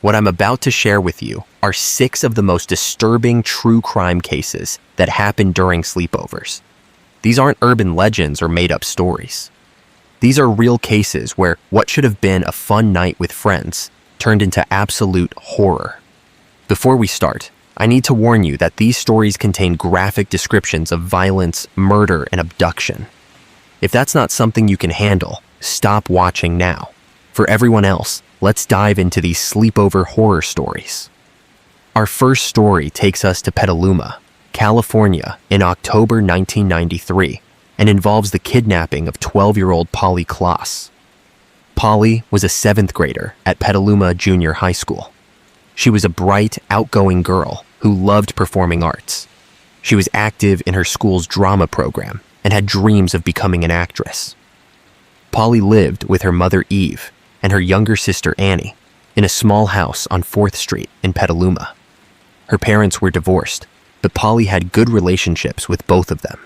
What I'm about to share with you are 6 of the most disturbing true crime cases that happened during sleepovers. These aren't urban legends or made-up stories. These are real cases where what should have been a fun night with friends turned into absolute horror. Before we start, I need to warn you that these stories contain graphic descriptions of violence, murder, and abduction. If that's not something you can handle, stop watching now. For everyone else, let's dive into these sleepover horror stories. Our first story takes us to Petaluma, California in October 1993 and involves the kidnapping of 12-year-old Polly Klaas. Polly was a 7th grader at Petaluma Junior High School. She was a bright, outgoing girl who loved performing arts. She was active in her school's drama program and had dreams of becoming an actress. Polly lived with her mother Eve and her younger sister Annie in a small house on 4th Street in Petaluma. Her parents were divorced, but Polly had good relationships with both of them.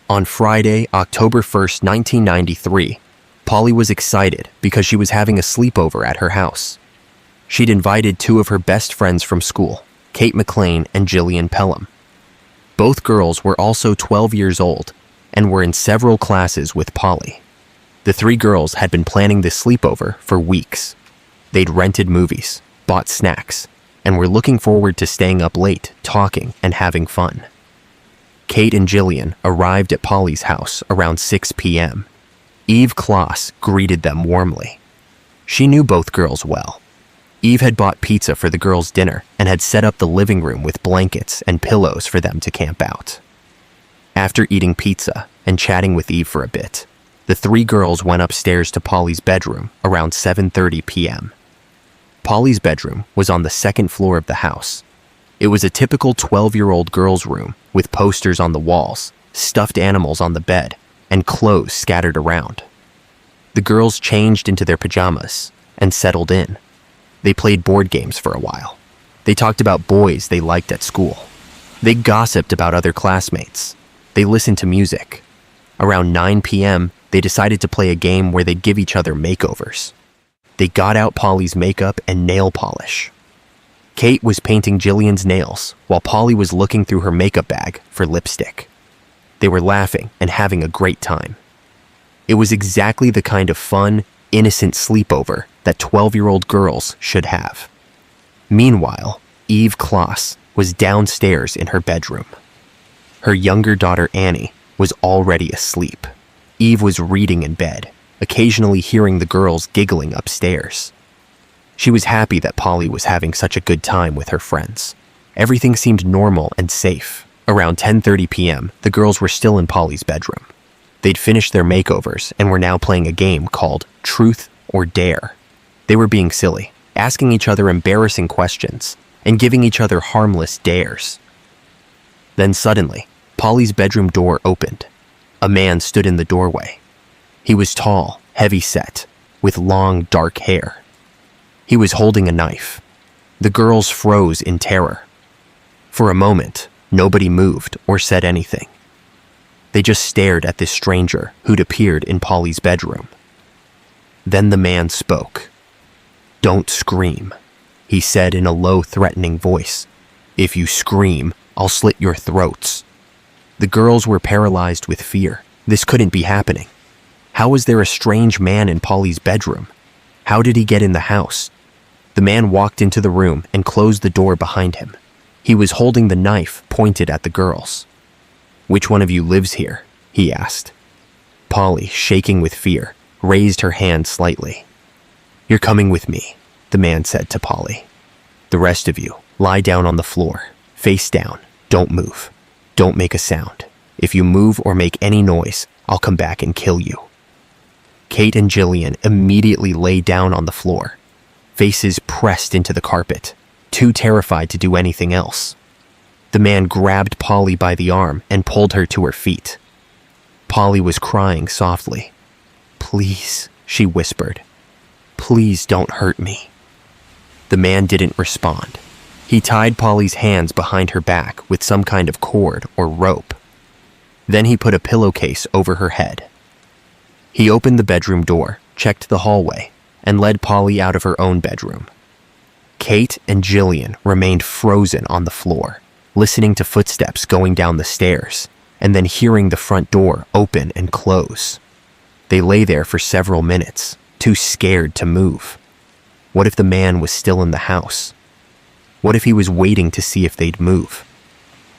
On Friday, October 1st, 1993, Polly was excited because she was having a sleepover at her house. She'd invited 2 of her best friends from school, Kate McLean and Jillian Pelham. Both girls were also 12 years old and were in several classes with Polly. The 3 girls had been planning this sleepover for weeks. They'd rented movies, bought snacks, and were looking forward to staying up late, talking, and having fun. Kate and Jillian arrived at Polly's house around 6 p.m. Eve Klaas greeted them warmly. She knew both girls well. Eve had bought pizza for the girls' dinner and had set up the living room with blankets and pillows for them to camp out. After eating pizza and chatting with Eve for a bit, the 3 girls went upstairs to Polly's bedroom around 7:30 p.m. Polly's bedroom was on the 2nd floor of the house. It was a typical 12-year-old girl's room with posters on the walls, stuffed animals on the bed, and clothes scattered around. The girls changed into their pajamas and settled in. They played board games for a while. They talked about boys they liked at school. They gossiped about other classmates. They listened to music. Around 9 p.m., they decided to play a game where they'd give each other makeovers. They got out Polly's makeup and nail polish. Kate was painting Jillian's nails while Polly was looking through her makeup bag for lipstick. They were laughing and having a great time. It was exactly the kind of fun, innocent sleepover that 12-year-old girls should have. Meanwhile, Eve Klaas was downstairs in her bedroom. Her younger daughter Annie was already asleep. Eve was reading in bed, occasionally hearing the girls giggling upstairs. She was happy that Polly was having such a good time with her friends. Everything seemed normal and safe. Around 10:30 p.m., the girls were still in Polly's bedroom. They'd finished their makeovers and were now playing a game called Truth or Dare. They were being silly, asking each other embarrassing questions and giving each other harmless dares. Then suddenly, Polly's bedroom door opened. A man stood in the doorway. He was tall, heavy-set, with long, dark hair. He was holding a knife. The girls froze in terror. For a moment, nobody moved or said anything. They just stared at this stranger who'd appeared in Polly's bedroom. Then the man spoke. "Don't scream," he said in a low, threatening voice. "If you scream, I'll slit your throats." The girls were paralyzed with fear. This couldn't be happening. How was there a strange man in Polly's bedroom? How did he get in the house? The man walked into the room and closed the door behind him. He was holding the knife pointed at the girls. "Which one of you lives here?" he asked. Polly, shaking with fear, raised her hand slightly. "You're coming with me," the man said to Polly. "The rest of you, lie down on the floor, face down, don't move. Don't make a sound. If you move or make any noise, I'll come back and kill you." Kate and Jillian immediately lay down on the floor, faces pressed into the carpet, too terrified to do anything else. The man grabbed Polly by the arm and pulled her to her feet. Polly was crying softly. "Please," she whispered. "Please don't hurt me." The man didn't respond. He tied Polly's hands behind her back with some kind of cord or rope. Then he put a pillowcase over her head. He opened the bedroom door, checked the hallway, and led Polly out of her own bedroom. Kate and Jillian remained frozen on the floor, listening to footsteps going down the stairs, and then hearing the front door open and close. They lay there for several minutes, too scared to move. What if the man was still in the house? What if he was waiting to see if they'd move?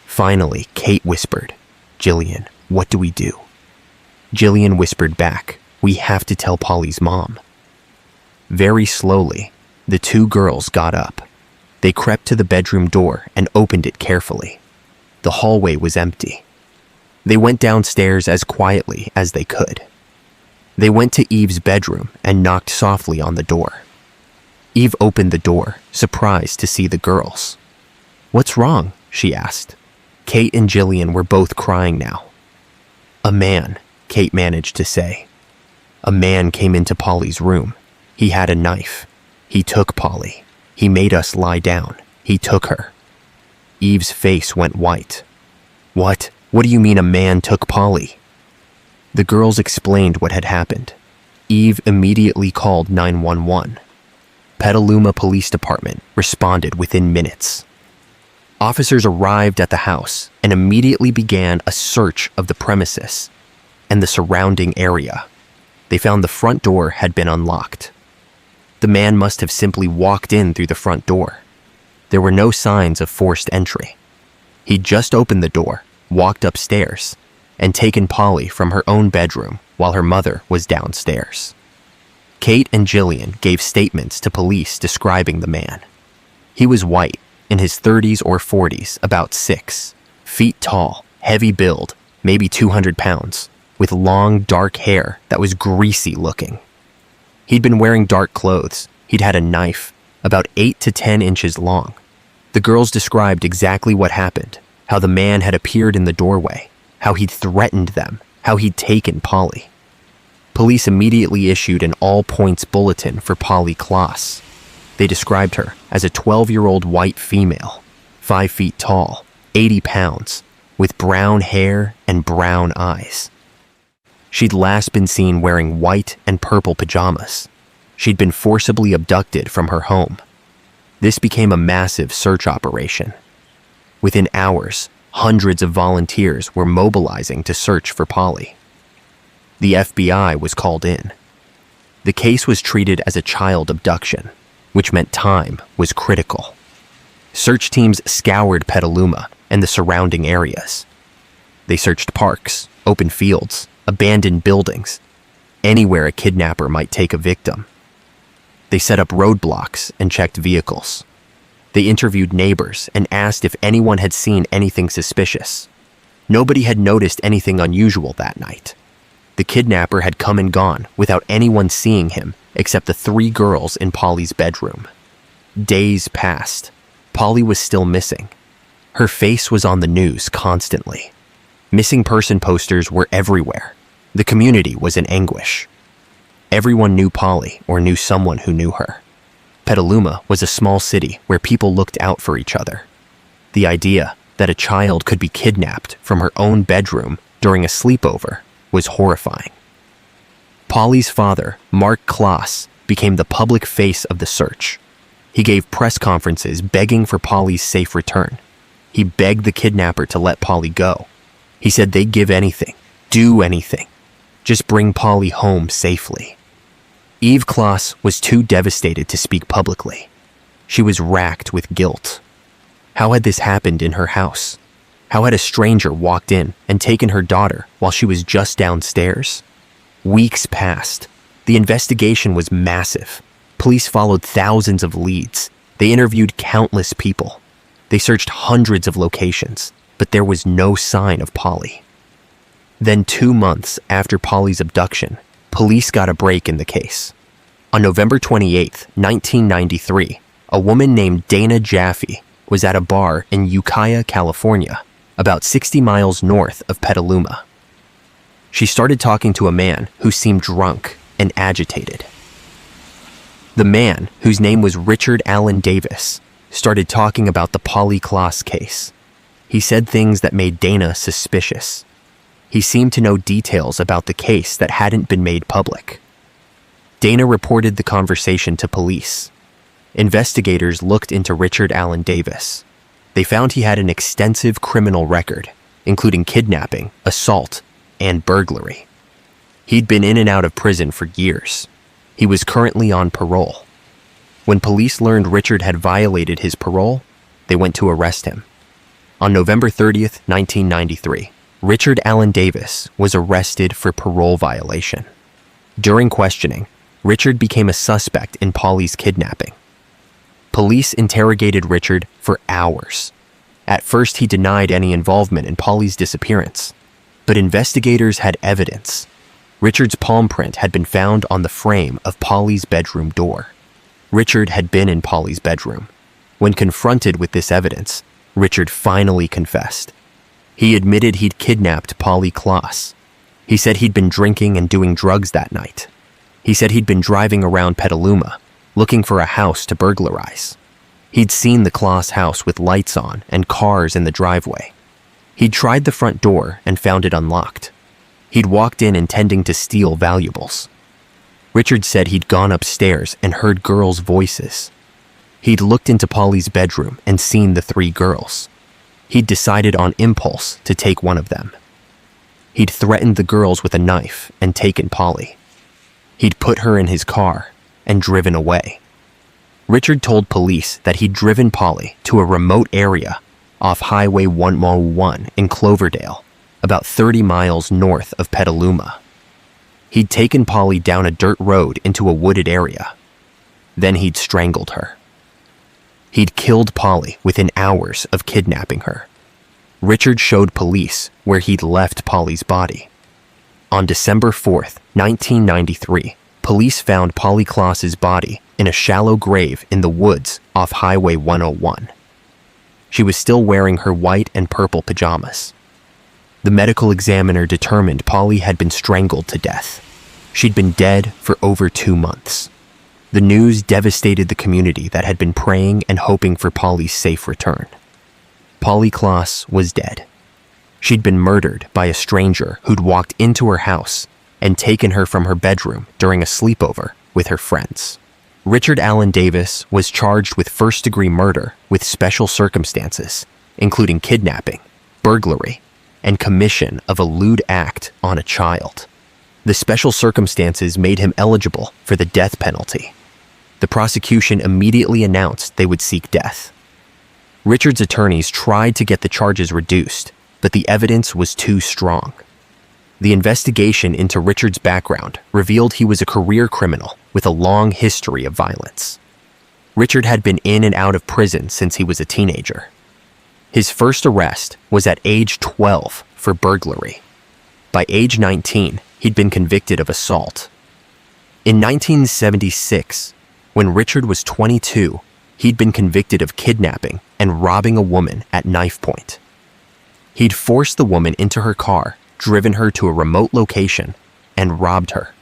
Finally, Kate whispered, "Jillian, what do we do?" Jillian whispered back, "We have to tell Polly's mom." Very slowly, the two girls got up. They crept to the bedroom door and opened it carefully. The hallway was empty. They went downstairs as quietly as they could. They went to Eve's bedroom and knocked softly on the door. Eve opened the door, surprised to see the girls. "What's wrong?" she asked. Kate and Jillian were both crying now. "A man," Kate managed to say. "A man came into Polly's room. He had a knife. He took Polly. He made us lie down. He took her." Eve's face went white. What do you mean a man took Polly?" The girls explained what had happened. Eve immediately called 911. Petaluma Police Department responded within minutes. Officers arrived at the house and immediately began a search of the premises and the surrounding area. They found the front door had been unlocked. The man must have simply walked in through the front door. There were no signs of forced entry. He'd just opened the door, walked upstairs, and taken Polly from her own bedroom while her mother was downstairs. Kate and Jillian gave statements to police describing the man. He was white, in his 30s or 40s, about 6 feet tall, heavy build, maybe 200 pounds, with long, dark hair that was greasy looking. He'd been wearing dark clothes. He'd had a knife, about 8 to 10 inches long. The girls described exactly what happened, how the man had appeared in the doorway, how he'd threatened them, how he'd taken Polly. Police immediately issued an all-points bulletin for Polly Klaas. They described her as a 12-year-old white female, 5 feet tall, 80 pounds, with brown hair and brown eyes. She'd last been seen wearing white and purple pajamas. She'd been forcibly abducted from her home. This became a massive search operation. Within hours, hundreds of volunteers were mobilizing to search for Polly. The FBI was called in. The case was treated as a child abduction, which meant time was critical. Search teams scoured Petaluma and the surrounding areas. They searched parks, open fields, abandoned buildings, anywhere a kidnapper might take a victim. They set up roadblocks and checked vehicles. They interviewed neighbors and asked if anyone had seen anything suspicious. Nobody had noticed anything unusual that night. The kidnapper had come and gone without anyone seeing him except the 3 girls in Polly's bedroom. Days passed. Polly was still missing. Her face was on the news constantly. Missing person posters were everywhere. The community was in anguish. Everyone knew Polly or knew someone who knew her. Petaluma was a small city where people looked out for each other. The idea that a child could be kidnapped from her own bedroom during a sleepover was horrifying. Polly's father, Mark Klaas, became the public face of the search. He gave press conferences begging for Polly's safe return. He begged the kidnapper to let Polly go. He said they'd give anything, do anything. Just bring Polly home safely. Eve Klaas was too devastated to speak publicly. She was racked with guilt. How had this happened in her house? How had a stranger walked in and taken her daughter while she was just downstairs? Weeks passed. The investigation was massive. Police followed thousands of leads. They interviewed countless people. They searched hundreds of locations, but there was no sign of Polly. Then 2 months after Polly's abduction, police got a break in the case. On November 28, 1993, a woman named Dana Jaffe was at a bar in Ukiah, California, about 60 miles north of Petaluma. She started talking to a man who seemed drunk and agitated. The man, whose name was Richard Allen Davis, started talking about the Polly Klaas case. He said things that made Dana suspicious. He seemed to know details about the case that hadn't been made public. Dana reported the conversation to police. Investigators looked into Richard Allen Davis. They found he had an extensive criminal record, including kidnapping, assault, and burglary. He'd been in and out of prison for years. He was currently on parole. When police learned Richard had violated his parole, they went to arrest him. On November 30th, 1993, Richard Allen Davis was arrested for parole violation. During questioning, Richard became a suspect in Polly's kidnapping. Police interrogated Richard for hours. At first, he denied any involvement in Polly's disappearance, but investigators had evidence. Richard's palm print had been found on the frame of Polly's bedroom door. Richard had been in Polly's bedroom. When confronted with this evidence, Richard finally confessed. He admitted he'd kidnapped Polly Klaas. He said he'd been drinking and doing drugs that night. He said he'd been driving around Petaluma, looking for a house to burglarize. He'd seen the Klaas house with lights on and cars in the driveway. He'd tried the front door and found it unlocked. He'd walked in intending to steal valuables. Richard said he'd gone upstairs and heard girls' voices. He'd looked into Polly's bedroom and seen the 3 girls. He'd decided on impulse to take one of them. He'd threatened the girls with a knife and taken Polly. He'd put her in his car and driven away. Richard told police that he'd driven Polly to a remote area off Highway 101 in Cloverdale, about 30 miles north of Petaluma. He'd taken Polly down a dirt road into a wooded area. Then he'd strangled her. He'd killed Polly within hours of kidnapping her. Richard showed police where he'd left Polly's body. On December 4th, 1993, police found Polly Klaas's body in a shallow grave in the woods off Highway 101. She was still wearing her white and purple pajamas. The medical examiner determined Polly had been strangled to death. She'd been dead for over 2 months. The news devastated the community that had been praying and hoping for Polly's safe return. Polly Klaas was dead. She'd been murdered by a stranger who'd walked into her house and taken her from her bedroom during a sleepover with her friends. Richard Allen Davis was charged with first-degree murder with special circumstances, including kidnapping, burglary, and commission of a lewd act on a child. The special circumstances made him eligible for the death penalty. The prosecution immediately announced they would seek death. Richard's attorneys tried to get the charges reduced, but the evidence was too strong. The investigation into Richard's background revealed he was a career criminal with a long history of violence. Richard had been in and out of prison since he was a teenager. His first arrest was at age 12 for burglary. By age 19, he'd been convicted of assault. In 1976, when Richard was 22, he'd been convicted of kidnapping and robbing a woman at knife point. He'd forced the woman into her car, driven her to a remote location, and robbed her.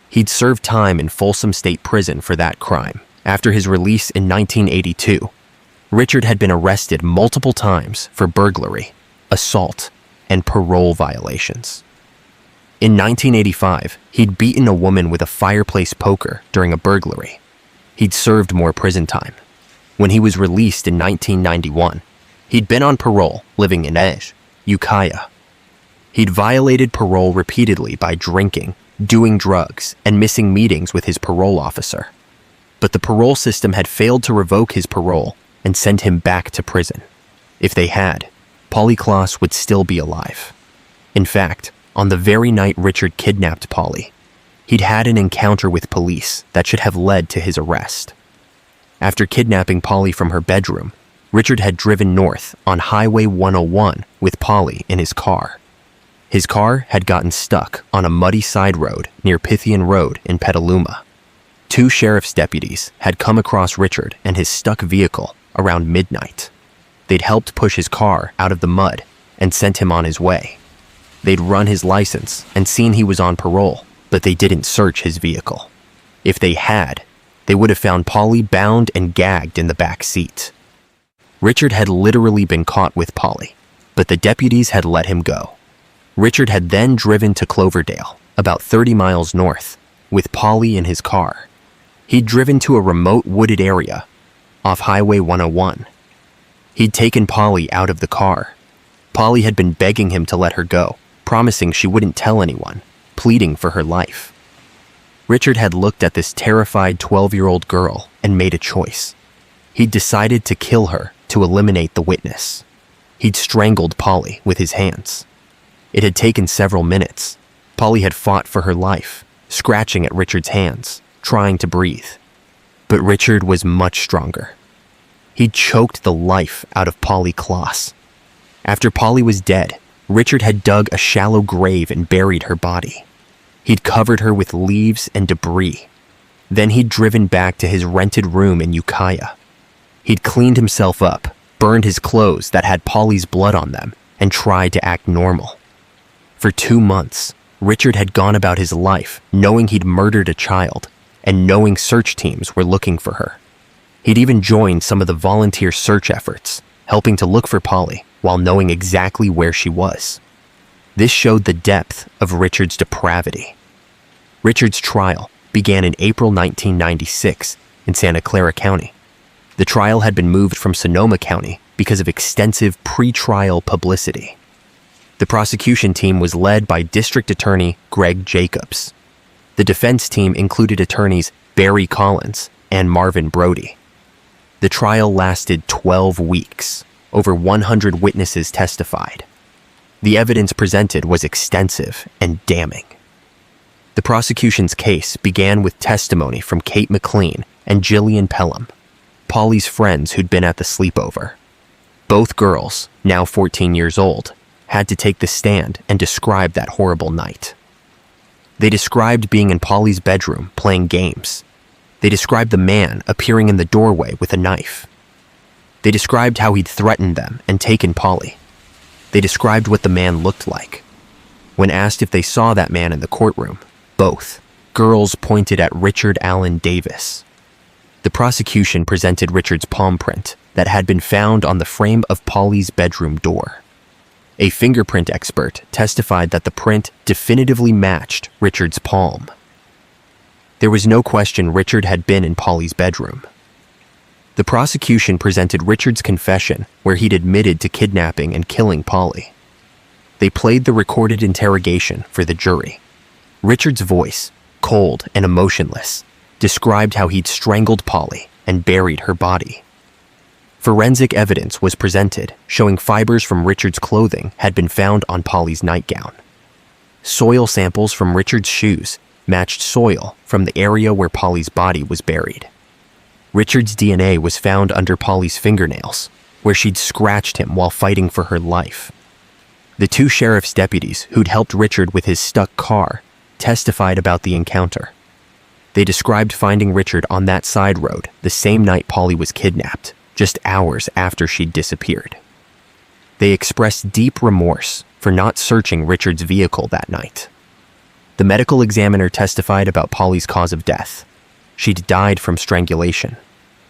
He'd served time in Folsom State Prison for that crime. After his release in 1982, Richard had been arrested multiple times for burglary, assault, and parole violations. In 1985, he'd beaten a woman with a fireplace poker during a burglary. He'd served more prison time. When he was released in 1991, he'd been on parole living in Ukiah. He'd violated parole repeatedly by drinking, doing drugs, and missing meetings with his parole officer. But the parole system had failed to revoke his parole and send him back to prison. If they had, Polly Klaas would still be alive. In fact, on the very night Richard kidnapped Polly, he'd had an encounter with police that should have led to his arrest. After kidnapping Polly from her bedroom, Richard had driven north on Highway 101 with Polly in his car. His car had gotten stuck on a muddy side road near Pythian Road in Petaluma. 2 sheriff's deputies had come across Richard and his stuck vehicle around midnight. They'd helped push his car out of the mud and sent him on his way. They'd run his license and seen he was on parole, but they didn't search his vehicle. If they had, they would have found Polly bound and gagged in the back seat. Richard had literally been caught with Polly, but the deputies had let him go. Richard had then driven to Cloverdale, about 30 miles north, with Polly in his car. He'd driven to a remote wooded area off Highway 101. He'd taken Polly out of the car. Polly had been begging him to let her go, promising she wouldn't tell anyone, pleading for her life. Richard had looked at this terrified 12-year-old girl and made a choice. He'd decided to kill her to eliminate the witness. He'd strangled Polly with his hands. It had taken several minutes. Polly had fought for her life, scratching at Richard's hands, trying to breathe. But Richard was much stronger. He'd choked the life out of Polly Kloss. After Polly was dead, Richard had dug a shallow grave and buried her body. He'd covered her with leaves and debris. Then he'd driven back to his rented room in Ukiah. He'd cleaned himself up, burned his clothes that had Polly's blood on them, and tried to act normal. For 2 months, Richard had gone about his life knowing he'd murdered a child and knowing search teams were looking for her. He'd even joined some of the volunteer search efforts, helping to look for Polly while knowing exactly where she was. This showed the depth of Richard's depravity. Richard's trial began in April 1996 in Santa Clara County. The trial had been moved from Sonoma County because of extensive pre-trial publicity. The prosecution team was led by District Attorney Greg Jacobs. The defense team included attorneys Barry Collins and Marvin Brody. The trial lasted 12 weeks. Over 100 witnesses testified. The evidence presented was extensive and damning. The prosecution's case began with testimony from Kate McLean and Jillian Pelham, Polly's friends who'd been at the sleepover. Both girls, now 14 years old, had to take the stand and describe that horrible night. They described being in Polly's bedroom playing games. They described the man appearing in the doorway with a knife. They described how he'd threatened them and taken Polly. They described what the man looked like. When asked if they saw that man in the courtroom, both girls pointed at Richard Allen Davis. The prosecution presented Richard's palm print that had been found on the frame of Polly's bedroom door. A fingerprint expert testified that the print definitively matched Richard's palm. There was no question Richard had been in Polly's bedroom. The prosecution presented Richard's confession where he'd admitted to kidnapping and killing Polly. They played the recorded interrogation for the jury. Richard's voice, cold and emotionless, described how he'd strangled Polly and buried her body. Forensic evidence was presented showing fibers from Richard's clothing had been found on Polly's nightgown. Soil samples from Richard's shoes matched soil from the area where Polly's body was buried. Richard's DNA was found under Polly's fingernails, where she'd scratched him while fighting for her life. The 2 sheriff's deputies who'd helped Richard with his stuck car testified about the encounter. They described finding Richard on that side road the same night Polly was kidnapped, just hours after she'd disappeared. They expressed deep remorse for not searching Richard's vehicle that night. The medical examiner testified about Polly's cause of death. She'd died from strangulation.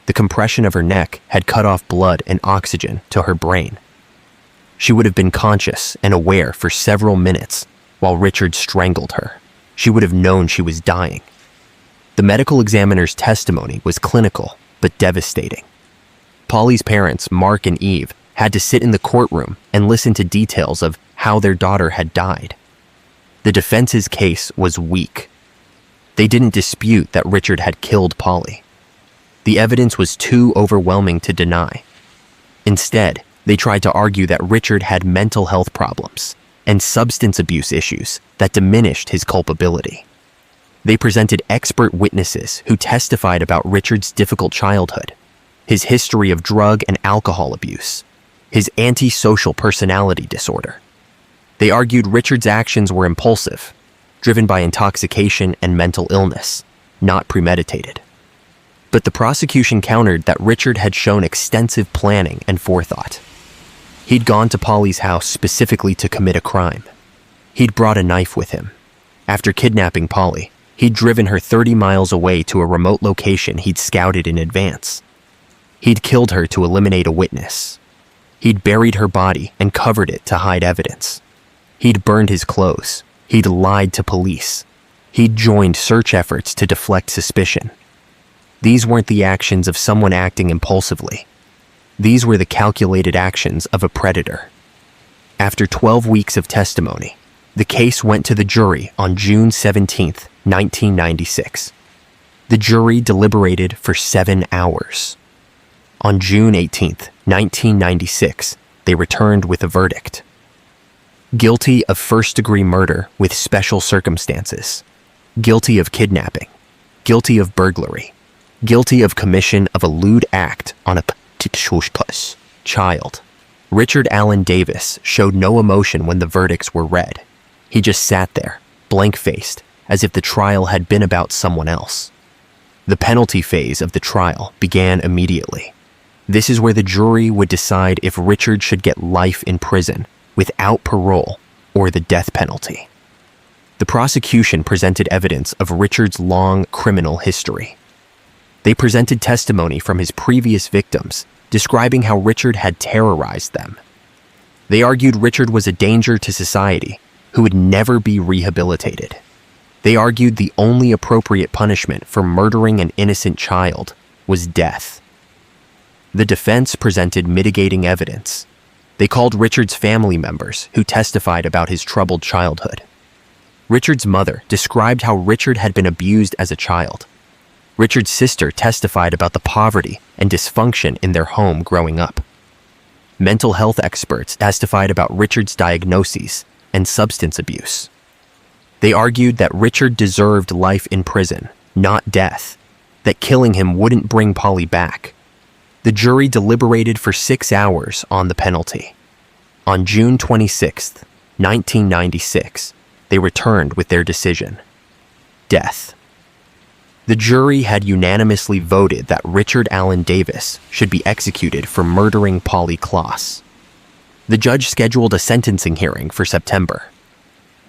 The compression of her neck had cut off blood and oxygen to her brain. She would have been conscious and aware for several minutes while Richard strangled her. She would have known she was dying. The medical examiner's testimony was clinical but devastating. Polly's parents, Mark and Eve, had to sit in the courtroom and listen to details of how their daughter had died. The defense's case was weak. They didn't dispute that Richard had killed Polly. The evidence was too overwhelming to deny. Instead, they tried to argue that Richard had mental health problems and substance abuse issues that diminished his culpability. They presented expert witnesses who testified about Richard's difficult childhood, his history of drug and alcohol abuse, his antisocial personality disorder. They argued Richard's actions were impulsive, driven by intoxication and mental illness, not premeditated. But the prosecution countered that Richard had shown extensive planning and forethought. He'd gone to Polly's house specifically to commit a crime. He'd brought a knife with him. After kidnapping Polly, he'd driven her 30 miles away to a remote location he'd scouted in advance. He'd killed her to eliminate a witness. He'd buried her body and covered it to hide evidence. He'd burned his clothes. He'd lied to police. He'd joined search efforts to deflect suspicion. These weren't the actions of someone acting impulsively. These were the calculated actions of a predator. After 12 weeks of testimony, the case went to the jury on June 17, 1996. The jury deliberated for 7 hours. On June 18, 1996, they returned with a verdict. Guilty of first-degree murder with special circumstances. Guilty of kidnapping. Guilty of burglary. Guilty of commission of a lewd act on a child. Richard Allen Davis showed no emotion when the verdicts were read. He just sat there, blank-faced, as if the trial had been about someone else. The penalty phase of the trial began immediately. This is where the jury would decide if Richard should get life in prison without parole or the death penalty. The prosecution presented evidence of Richard's long criminal history. They presented testimony from his previous victims, describing how Richard had terrorized them. They argued Richard was a danger to society who would never be rehabilitated. They argued the only appropriate punishment for murdering an innocent child was death. The defense presented mitigating evidence. They called Richard's family members who testified about his troubled childhood. Richard's mother described how Richard had been abused as a child. Richard's sister testified about the poverty and dysfunction in their home growing up. Mental health experts testified about Richard's diagnoses and substance abuse. They argued that Richard deserved life in prison, not death, that killing him wouldn't bring Polly back. The jury deliberated for 6 hours on the penalty. On June 26, 1996, they returned with their decision: death. The jury had unanimously voted that Richard Allen Davis should be executed for murdering Polly Klaas. The judge scheduled a sentencing hearing for September.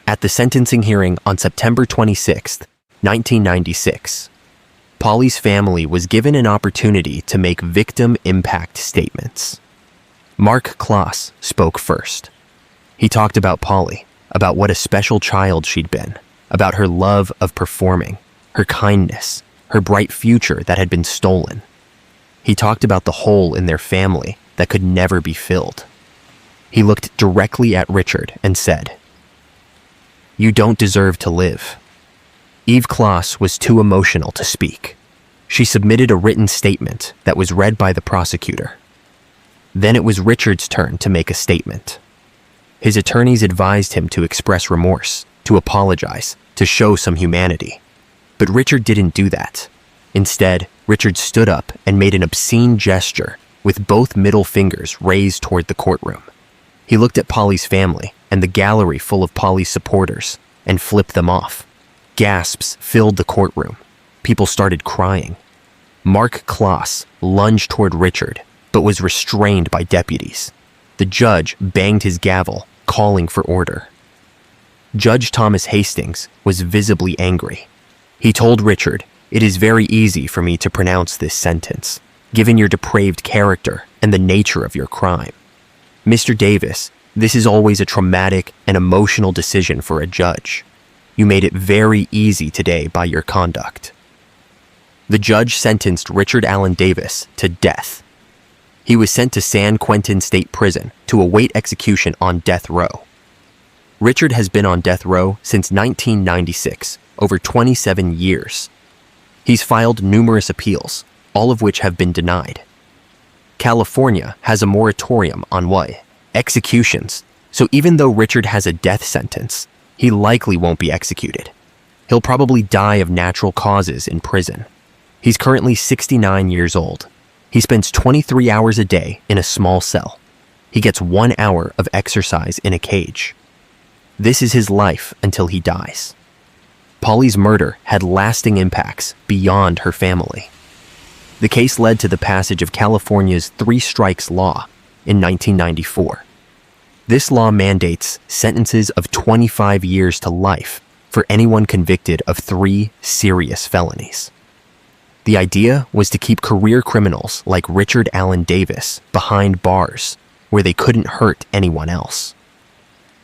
At the sentencing hearing on September 26, 1996, Polly's family was given an opportunity to make victim impact statements. Mark Klaas spoke first. He talked about Polly, about what a special child she'd been, about her love of performing, her kindness, her bright future that had been stolen. He talked about the hole in their family that could never be filled. He looked directly at Richard and said, "You don't deserve to live." Eve Klaas was too emotional to speak. She submitted a written statement that was read by the prosecutor. Then it was Richard's turn to make a statement. His attorneys advised him to express remorse, to apologize, to show some humanity. But Richard didn't do that. Instead, Richard stood up and made an obscene gesture with both middle fingers raised toward the courtroom. He looked at Polly's family and the gallery full of Polly's supporters and flipped them off. Gasps filled the courtroom. People started crying. Mark Klaas lunged toward Richard, but was restrained by deputies. The judge banged his gavel, calling for order. Judge Thomas Hastings was visibly angry. He told Richard, "It is very easy for me to pronounce this sentence, given your depraved character and the nature of your crime. Mr. Davis, this is always a traumatic and emotional decision for a judge. You made it very easy today by your conduct." The judge sentenced Richard Allen Davis to death. He was sent to San Quentin State Prison to await execution on death row. Richard has been on death row since 1996, over 27 years. He's filed numerous appeals, all of which have been denied. California has a moratorium on executions, so even though Richard has a death sentence, he likely won't be executed. He'll probably die of natural causes in prison. He's currently 69 years old. He spends 23 hours a day in a small cell. He gets 1 hour of exercise in a cage. This is his life until he dies. Polly's murder had lasting impacts beyond her family. The case led to the passage of California's 3 strikes law in 1994. This law mandates sentences of 25 years to life for anyone convicted of 3 serious felonies. The idea was to keep career criminals like Richard Allen Davis behind bars where they couldn't hurt anyone else.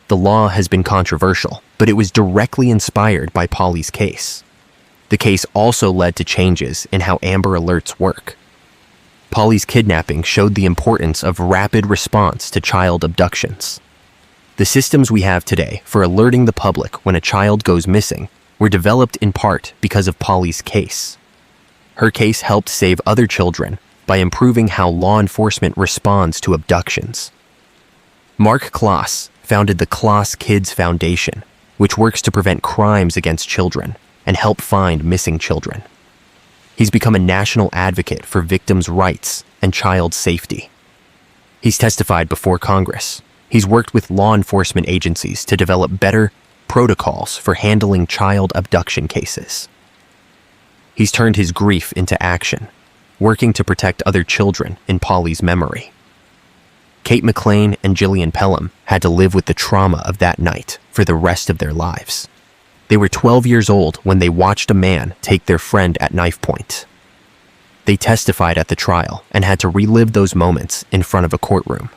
The law has been controversial, but it was directly inspired by Polly's case. The The case also led to changes in how Amber Alerts work. Polly's kidnapping showed the importance of rapid response to child abductions. The systems we have today for alerting the public when a child goes missing were developed in part because of Polly's case. Her case helped save other children by improving how law enforcement responds to abductions. Mark Klaas founded the Klaas Kids Foundation, which works to prevent crimes against children and help find missing children. He's become a national advocate for victims' rights and child safety. He's testified before Congress. He's worked with law enforcement agencies to develop better protocols for handling child abduction cases. He's turned his grief into action, working to protect other children in Polly's memory. Kate McLean and Jillian Pelham had to live with the trauma of that night for the rest of their lives. They were 12 years old when they watched a man take their friend at knife point. They testified at the trial and had to relive those moments in front of a courtroom.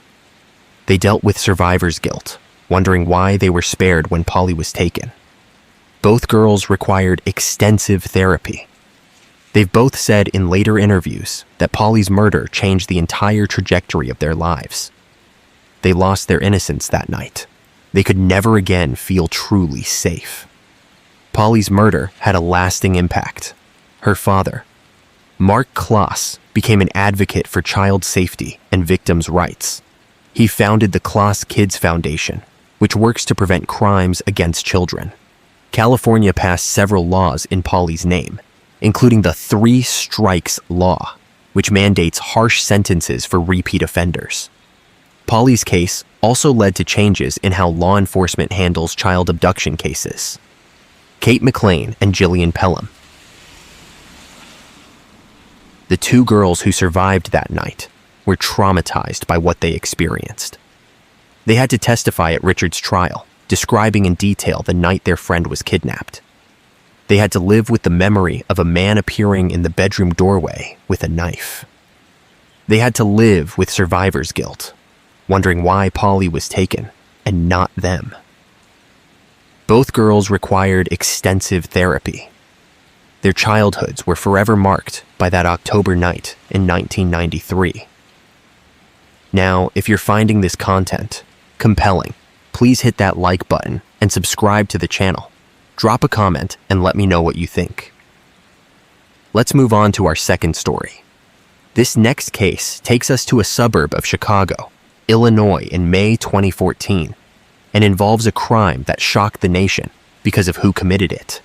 They dealt with survivor's guilt, wondering why they were spared when Polly was taken. Both girls required extensive therapy. They've both said in later interviews that Polly's murder changed the entire trajectory of their lives. They lost their innocence that night. They could never again feel truly safe. Polly's murder had a lasting impact. Her father, Mark Klaas, became an advocate for child safety and victims' rights. He founded the Klaas Kids Foundation, which works to prevent crimes against children. California passed several laws in Polly's name, including the 3 Strikes Law, which mandates harsh sentences for repeat offenders. Polly's case also led to changes in how law enforcement handles child abduction cases. Kate McLean and Jillian Pelham, the 2 girls who survived that night, were traumatized by what they experienced. They had to testify at Richard's trial, describing in detail the night their friend was kidnapped. They had to live with the memory of a man appearing in the bedroom doorway with a knife. They had to live with survivor's guilt, wondering why Polly was taken and not them. Both girls required extensive therapy. Their childhoods were forever marked by that October night in 1993. Now, if you're finding this content compelling, please hit that like button and subscribe to the channel. Drop a comment and let me know what you think. Let's move on to our second story. This next case takes us to a suburb of Chicago, Illinois in May 2014, and involves a crime that shocked the nation because of who committed it.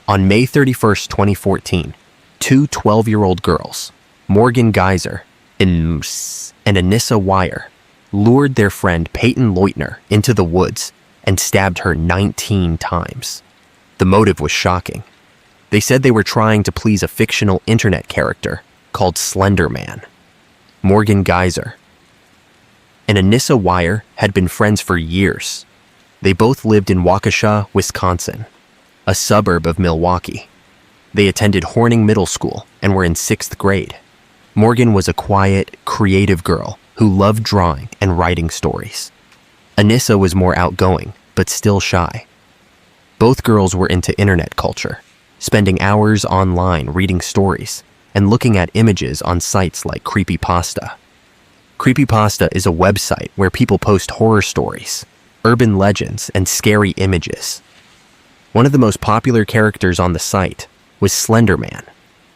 On May 31st, 2014, 2 12-year-old girls, Morgan Geyser and Anissa Weier, lured their friend Peyton Leutner into the woods and stabbed her 19 times. The motive was shocking. They said they were trying to please a fictional internet character called Slender Man. Morgan Geyser and Anissa Weier had been friends for years. They both lived in Waukesha, Wisconsin, a suburb of Milwaukee. They attended Horning Middle School and were in 6th grade. Morgan was a quiet, creative girl who loved drawing and writing stories. Anissa was more outgoing, but still shy. Both girls were into internet culture, spending hours online reading stories and looking at images on sites like Creepypasta. Creepypasta is a website where people post horror stories, urban legends, and scary images. One of the most popular characters on the site was Slender Man,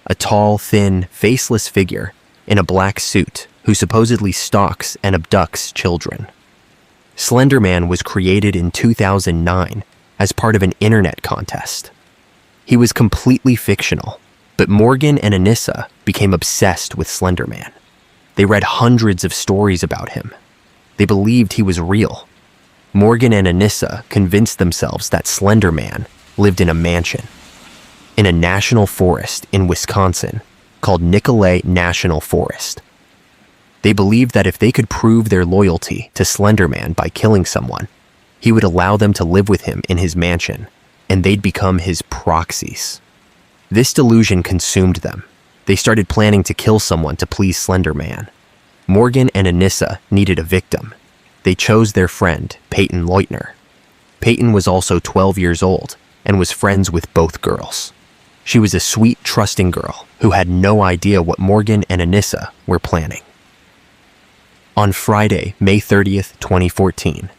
a tall, thin, faceless figure in a black suit who supposedly stalks and abducts children. Slender Man was created in 2009 as part of an internet contest. He was completely fictional, but Morgan and Anissa became obsessed with Slender Man. They read hundreds of stories about him. They believed he was real. Morgan and Anissa convinced themselves that Slender Man lived in a mansion in a national forest in Wisconsin called Nicolet National Forest. They believed that if they could prove their loyalty to Slender Man by killing someone, he would allow them to live with him in his mansion, and they'd become his proxies. This delusion consumed them. They started planning to kill someone to please Slender Man. Morgan and Anissa needed a victim. They chose their friend, Peyton Leutner. Peyton was also 12 years old and was friends with both girls. She was a sweet, trusting girl who had no idea what Morgan and Anissa were planning. On Friday, May 30th, 2014,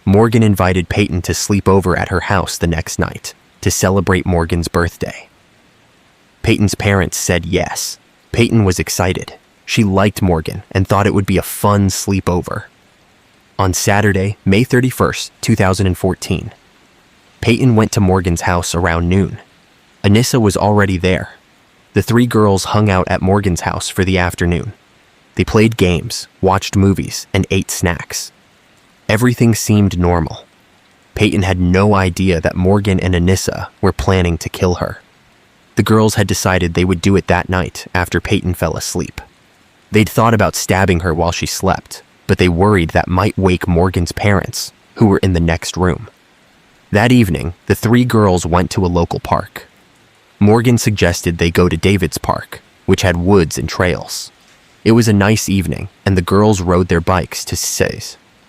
Morgan invited Peyton to sleep over at her house the next night to celebrate Morgan's birthday. Peyton's parents said yes. Peyton was excited. She liked Morgan and thought it would be a fun sleepover. On Saturday, May 31st, 2014, Peyton went to Morgan's house around noon. Anissa was already there. The three girls hung out at Morgan's house for the afternoon. They played games, watched movies, and ate snacks. Everything seemed normal. Peyton had no idea that Morgan and Anissa were planning to kill her. The girls had decided they would do it that night after Peyton fell asleep. They'd thought about stabbing her while she slept, but they worried that might wake Morgan's parents, who were in the next room. That evening, the three girls went to a local park. Morgan suggested they go to David's Park, which had woods and trails. It was a nice evening, and the girls rode their bikes to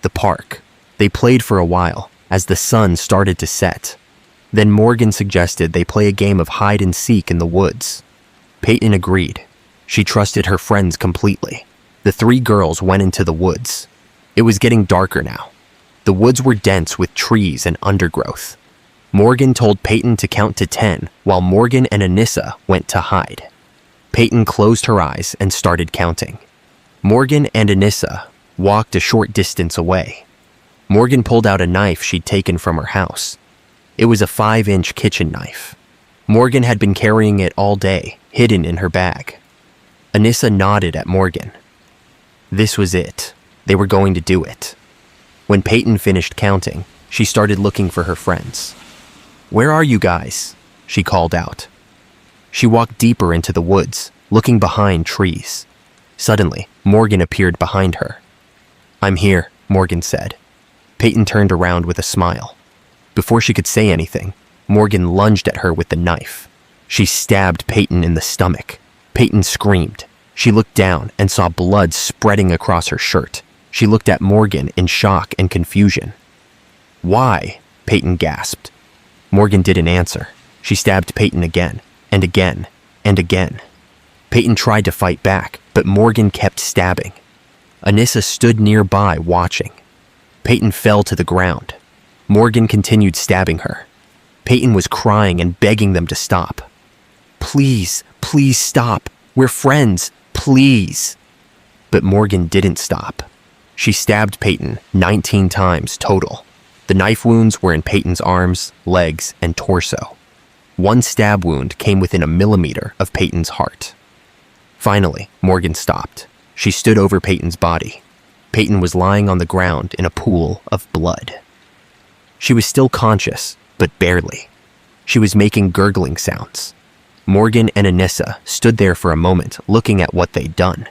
the park. They played for a while, as the sun started to set. Then Morgan suggested they play a game of hide and seek in the woods. Peyton agreed. She trusted her friends completely. The three girls went into the woods. It was getting darker now. The woods were dense with trees and undergrowth. Morgan told Peyton to count to 10 while Morgan and Anissa went to hide. Peyton closed her eyes and started counting. Morgan and Anissa walked a short distance away. Morgan pulled out a knife she'd taken from her house. It was a 5-inch kitchen knife. Morgan had been carrying it all day, hidden in her bag. Anissa nodded at Morgan. This was it. They were going to do it. When Peyton finished counting, she started looking for her friends. "Where are you guys?" she called out. She walked deeper into the woods, looking behind trees. Suddenly, Morgan appeared behind her. "I'm here," Morgan said. Peyton turned around with a smile. Before she could say anything, Morgan lunged at her with the knife. She stabbed Peyton in the stomach. Peyton screamed. She looked down and saw blood spreading across her shirt. She looked at Morgan in shock and confusion. "Why?" Peyton gasped. Morgan didn't answer. She stabbed Peyton again, and again, and again. Peyton tried to fight back, but Morgan kept stabbing. Anissa stood nearby watching. Peyton fell to the ground. Morgan continued stabbing her. Peyton was crying and begging them to stop. "Please, please stop. We're friends. Please." But Morgan didn't stop. She stabbed Peyton 19 times total. The knife wounds were in Peyton's arms, legs, and torso. One stab wound came within a millimeter of Peyton's heart. Finally, Morgan stopped. She stood over Peyton's body. Peyton was lying on the ground in a pool of blood. She was still conscious, but barely. She was making gurgling sounds. Morgan and Anissa stood there for a moment, looking at what they'd done.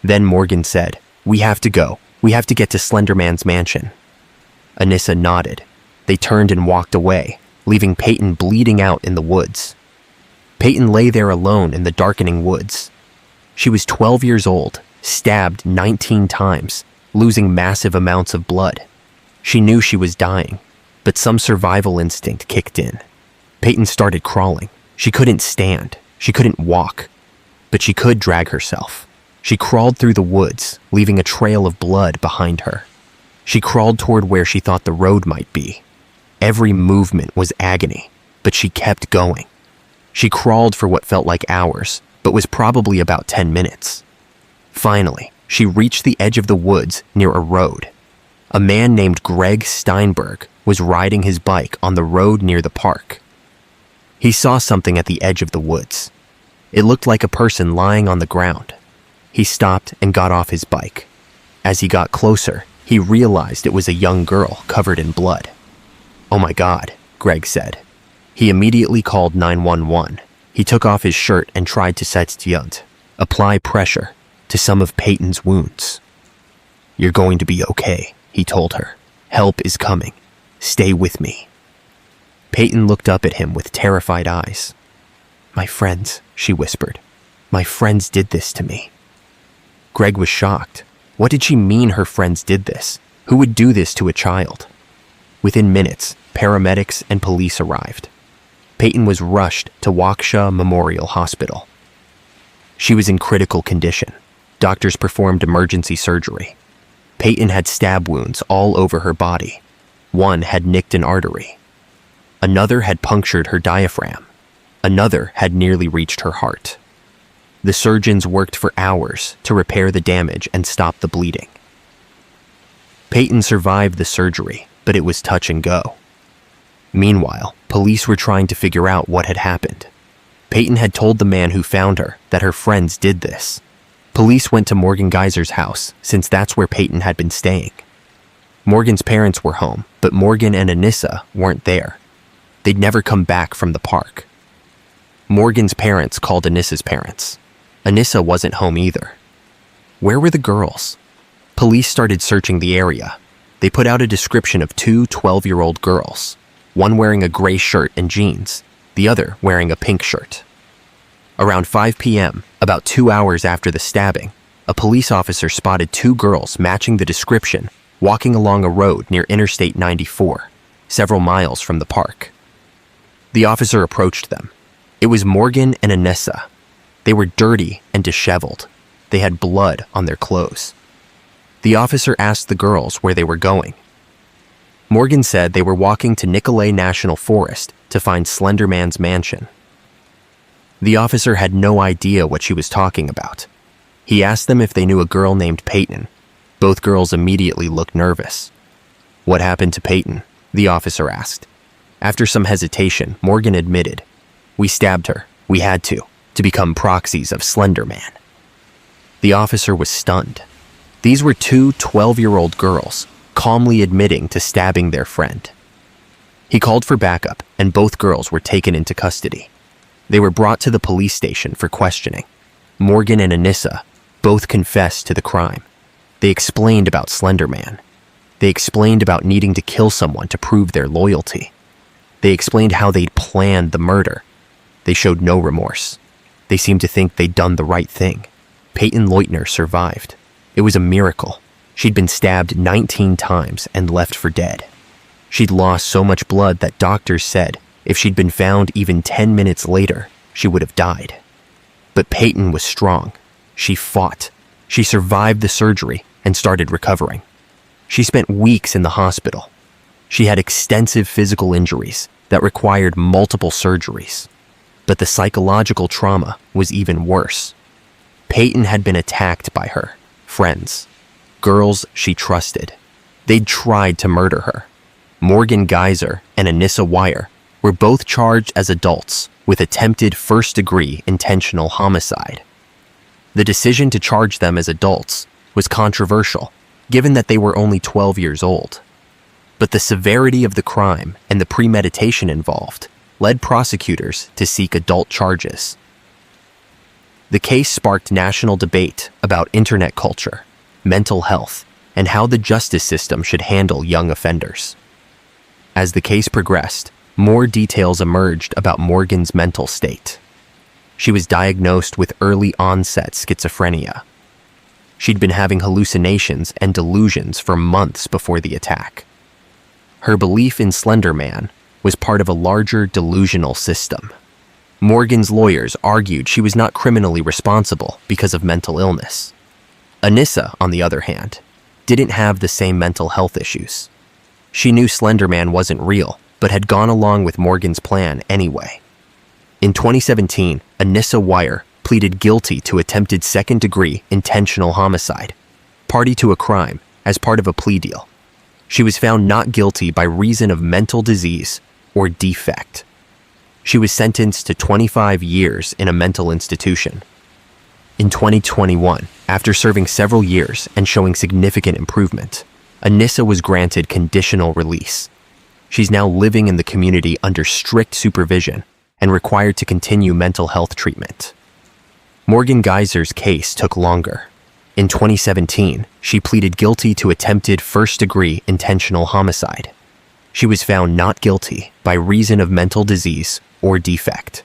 Then Morgan said, "We have to go. We have to get to Slenderman's mansion." Anissa nodded. They turned and walked away, leaving Peyton bleeding out in the woods. Peyton lay there alone in the darkening woods. She was 12 years old, stabbed 19 times, losing massive amounts of blood. She knew she was dying, but some survival instinct kicked in. Peyton started crawling. She couldn't stand. She couldn't walk. But she could drag herself. She crawled through the woods, leaving a trail of blood behind her. She crawled toward where she thought the road might be. Every movement was agony, but she kept going. She crawled for what felt like hours, but was probably about 10 minutes. Finally, she reached the edge of the woods near a road. A man named Greg Steinberg was riding his bike on the road near the park. He saw something at the edge of the woods. It looked like a person lying on the ground. He stopped and got off his bike. As he got closer, he realized it was a young girl covered in blood. "Oh my God," Greg said. He immediately called 911. He took off his shirt and tried to apply pressure to some of Peyton's wounds. "You're going to be okay," he told her. "Help is coming. Stay with me." Peyton looked up at him with terrified eyes. "My friends," she whispered. "My friends did this to me." Greg was shocked. What did she mean her friends did this? Who would do this to a child? Within minutes, paramedics and police arrived. Peyton was rushed to Waukesha Memorial Hospital. She was in critical condition. Doctors performed emergency surgery. Peyton had stab wounds all over her body. One had nicked an artery. Another had punctured her diaphragm. Another had nearly reached her heart. The surgeons worked for hours to repair the damage and stop the bleeding. Peyton survived the surgery, but it was touch and go. Meanwhile, police were trying to figure out what had happened. Peyton had told the man who found her that her friends did this. Police went to Morgan Geyser's house, since that's where Peyton had been staying. Morgan's parents were home, but Morgan and Anissa weren't there. They'd never come back from the park. Morgan's parents called Anissa's parents. Anissa wasn't home either. Where were the girls? Police started searching the area. They put out a description of two 12-year-old girls, one wearing a gray shirt and jeans, the other wearing a pink shirt. Around 5 p.m., about 2 hours after the stabbing, a police officer spotted two girls matching the description walking along a road near Interstate 94, several miles from the park. The officer approached them. It was Morgan and Anissa. They were dirty and disheveled. They had blood on their clothes. The officer asked the girls where they were going. Morgan said they were walking to Nicolet National Forest to find Slender Man's mansion. The officer had no idea what she was talking about. He asked them if they knew a girl named Peyton. Both girls immediately looked nervous. "What happened to Peyton?" the officer asked. After some hesitation, Morgan admitted, "We stabbed her. We had to become proxies of Slender Man." The officer was stunned. These were two 12-year-old girls calmly admitting to stabbing their friend. He called for backup, and both girls were taken into custody. They were brought to the police station for questioning. Morgan and Anissa both confessed to the crime. They explained about Slender Man. They explained about needing to kill someone to prove their loyalty. They explained how they'd planned the murder. They showed no remorse. They seemed to think they'd done the right thing. Peyton Leutner survived. It was a miracle. She'd been stabbed 19 times and left for dead. She'd lost so much blood that doctors said if she'd been found even 10 minutes later, she would have died. But Peyton was strong. She fought. She survived the surgery and started recovering. She spent weeks in the hospital. She had extensive physical injuries that required multiple surgeries. But the psychological trauma was even worse. Peyton had been attacked by her friends, girls she trusted. They'd tried to murder her. Morgan Geyser and Anissa Wire were both charged as adults with attempted first-degree intentional homicide. The decision to charge them as adults was controversial, given that they were only 12 years old. But the severity of the crime and the premeditation involved led prosecutors to seek adult charges. The case sparked national debate about internet culture, mental health, and how the justice system should handle young offenders. As the case progressed, more details emerged about Morgan's mental state. She was diagnosed with early-onset schizophrenia. She'd been having hallucinations and delusions for months before the attack. Her belief in Slender Man was part of a larger delusional system. Morgan's lawyers argued she was not criminally responsible because of mental illness. Anissa, on the other hand, didn't have the same mental health issues. She knew Slender Man wasn't real, but had gone along with Morgan's plan anyway. In 2017, Anissa Wire pleaded guilty to attempted second-degree intentional homicide, party to a crime, as part of a plea deal. She was found not guilty by reason of mental disease or defect. She was sentenced to 25 years in a mental institution. In 2021, after serving several years and showing significant improvement, Anissa was granted conditional release. She's now living in the community under strict supervision and required to continue mental health treatment. Morgan Geyser's case took longer. In 2017, she pleaded guilty to attempted first-degree intentional homicide. She was found not guilty by reason of mental disease or defect.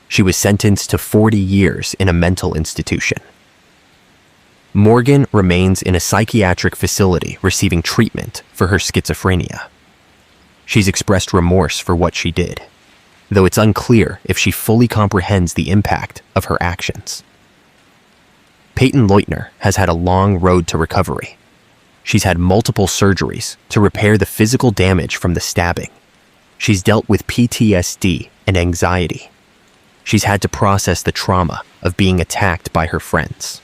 She was sentenced to 40 years in a mental institution. Morgan remains in a psychiatric facility receiving treatment for her schizophrenia. She's expressed remorse for what she did. though it's unclear if she fully comprehends the impact of her actions. Peyton Leutner has had a long road to recovery. She's had multiple surgeries to repair the physical damage from the stabbing. She's dealt with PTSD and anxiety. She's had to process the trauma of being attacked by her friends.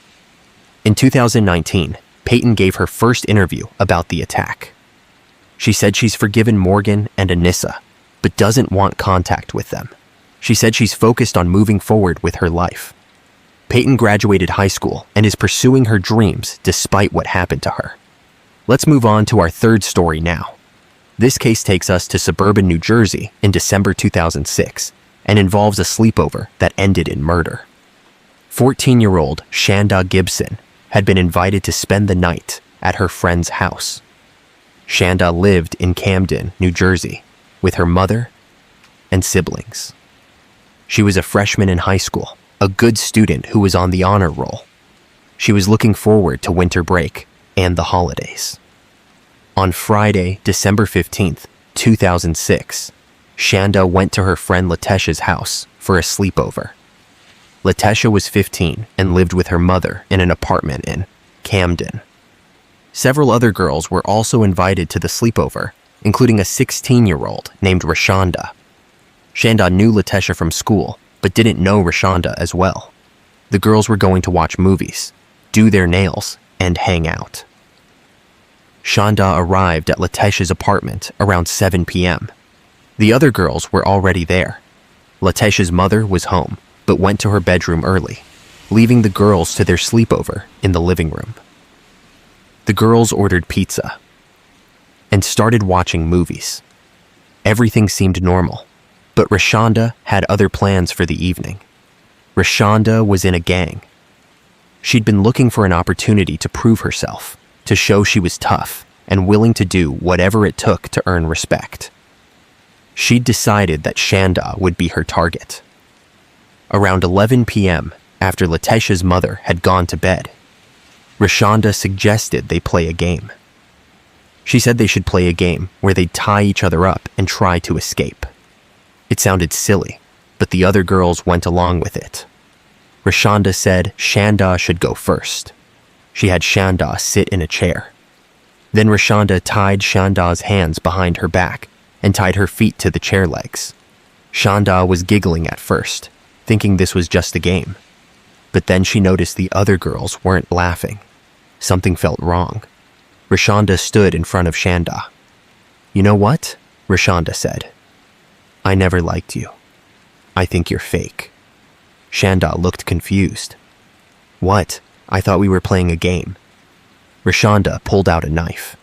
In 2019, Peyton gave her first interview about the attack. She said she's forgiven Morgan and Anissa, but doesn't want contact with them. She said she's focused on moving forward with her life. Peyton graduated high school and is pursuing her dreams despite what happened to her. Let's move on to our third story now. This case takes us to suburban New Jersey in December 2006 and involves a sleepover that ended in murder. 14-year-old Shanda Gibson had been invited to spend the night at her friend's house. Shanda lived in Camden, New Jersey, with her mother and siblings. She was a freshman in high school, a good student who was on the honor roll. She was looking forward to winter break and the holidays. On Friday, December 15th, 2006, Shanda went to her friend Letitia's house for a sleepover. Letitia was 15 and lived with her mother in an apartment in Camden. Several other girls were also invited to the sleepover, including a 16-year-old named Rashonda. Shanda knew Letitia from school, but didn't know Rashonda as well. The girls were going to watch movies, do their nails, and hang out. Shanda arrived at Letitia's apartment around 7 p.m. The other girls were already there. Letitia's mother was home, but went to her bedroom early, leaving the girls to their sleepover in the living room. The girls ordered pizza and started watching movies. Everything seemed normal, but Rashonda had other plans for the evening. Rashonda was in a gang. She'd been looking for an opportunity to prove herself, to show she was tough and willing to do whatever it took to earn respect. She'd decided that Shanda would be her target. Around 11 p.m., after Letitia's mother had gone to bed, Rashonda suggested they play a game. She said they should play a game where they'd tie each other up and try to escape. It sounded silly, but the other girls went along with it. Rashonda said Shanda should go first. She had Shanda sit in a chair. Then Rashonda tied Shanda's hands behind her back and tied her feet to the chair legs. Shanda was giggling at first, thinking this was just a game. But then she noticed the other girls weren't laughing. Something felt wrong. Rashonda stood in front of Shanda. "You know what?" Rashonda said. "I never liked you. I think you're fake." Shanda looked confused. "What? I thought we were playing a game." Rashonda pulled out a knife.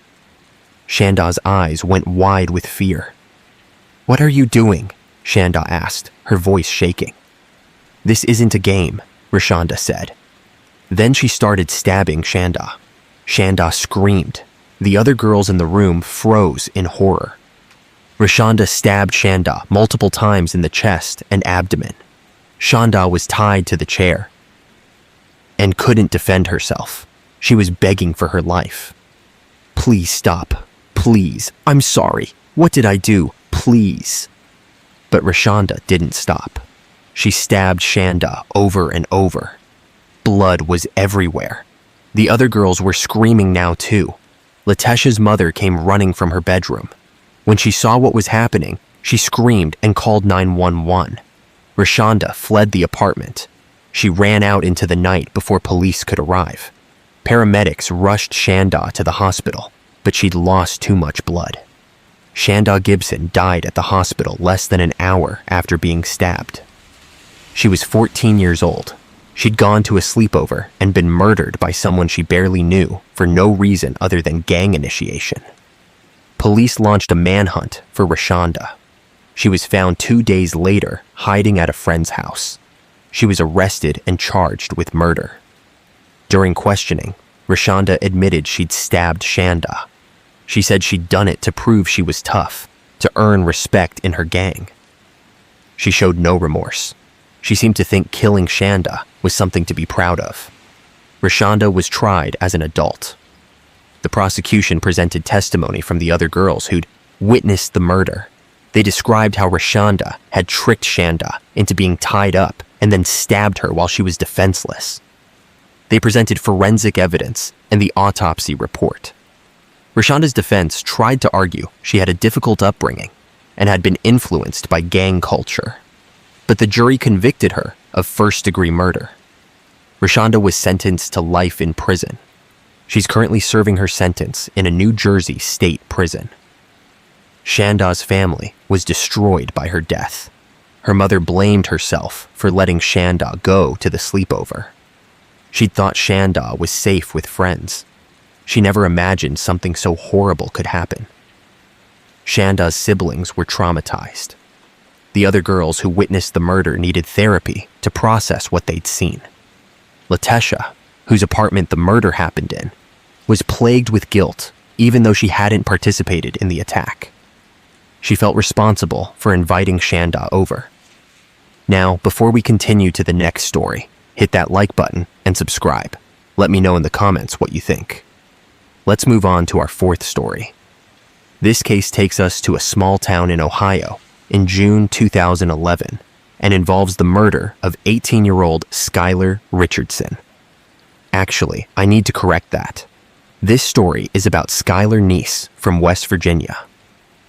Shanda's eyes went wide with fear. "What are you doing?" Shanda asked, her voice shaking. "This isn't a game," Rashonda said. Then she started stabbing Shanda. Shanda screamed. The other girls in the room froze in horror. Rashonda stabbed Shanda multiple times in the chest and abdomen. Shanda was tied to the chair and couldn't defend herself. She was begging for her life. "Please stop. Please. I'm sorry. What did I do? Please." But Rashonda didn't stop. She stabbed Shanda over and over. Blood was everywhere. The other girls were screaming now too. Letitia's mother came running from her bedroom. When she saw what was happening, she screamed and called 911. Rashonda fled the apartment. She ran out into the night before police could arrive. Paramedics rushed Shanda to the hospital, but she'd lost too much blood. Shanda Gibson died at the hospital less than an hour after being stabbed. She was 14 years old. She'd gone to a sleepover and been murdered by someone she barely knew for no reason other than gang initiation. Police launched a manhunt for Rashonda. She was found 2 days later hiding at a friend's house. She was arrested and charged with murder. During questioning, Rashonda admitted she'd stabbed Shanda. She said she'd done it to prove she was tough, to earn respect in her gang. She showed no remorse. She seemed to think killing Shanda was something to be proud of. Rashonda was tried as an adult. The prosecution presented testimony from the other girls who'd witnessed the murder. They described how Rashonda had tricked Shanda into being tied up and then stabbed her while she was defenseless. They presented forensic evidence and the autopsy report. Rashonda's defense tried to argue she had a difficult upbringing and had been influenced by gang culture, but the jury convicted her of first-degree murder. Rashonda was sentenced to life in prison. She's currently serving her sentence in a New Jersey state prison. Shanda's family was destroyed by her death. Her mother blamed herself for letting Shanda go to the sleepover. She'd thought Shanda was safe with friends. She never imagined something so horrible could happen. Shanda's siblings were traumatized. The other girls who witnessed the murder needed therapy to process what they'd seen. Latesha, whose apartment the murder happened in, was plagued with guilt even though she hadn't participated in the attack. She felt responsible for inviting Shanda over. Now, before we continue to the next story, hit that like button and subscribe. Let me know in the comments what you think. Let's move on to our fourth story. This case takes us to a small town in Ohio in June 2011 and involves the murder of 18-year-old Skylar Richardson. Actually, I need to correct that. This story is about Skylar Neese from West Virginia.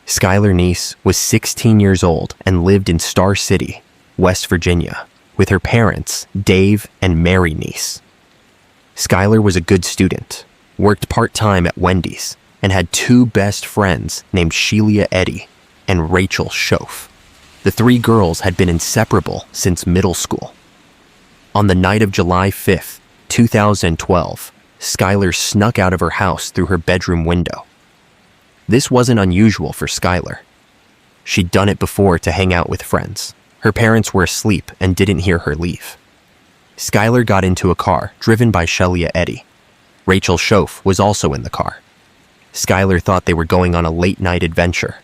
Skylar Neese was 16 years old and lived in Star City, West Virginia, with her parents, Dave and Mary Neese. Skylar was a good student, worked part-time at Wendy's, and had two best friends named Sheila Eddy and Rachel Schoaf. The three girls had been inseparable since middle school. On the night of July 5th, 2012, Skylar snuck out of her house through her bedroom window. This wasn't unusual for Skylar. She'd done it before to hang out with friends. Her parents were asleep and didn't hear her leave. Skylar got into a car driven by Sheila Eddy. Rachel Schoaf was also in the car. Skylar thought they were going on a late-night adventure,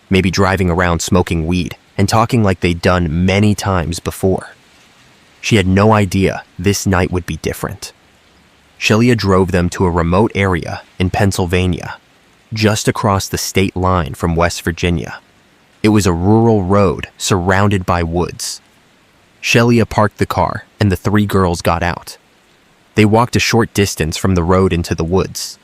maybe driving around smoking weed and talking like they'd done many times before. She had no idea this night would be different. Sheila drove them to a remote area in Pennsylvania, just across the state line from West Virginia. It was a rural road surrounded by woods. Sheila parked the car and the three girls got out. They walked a short distance from the road into the woods.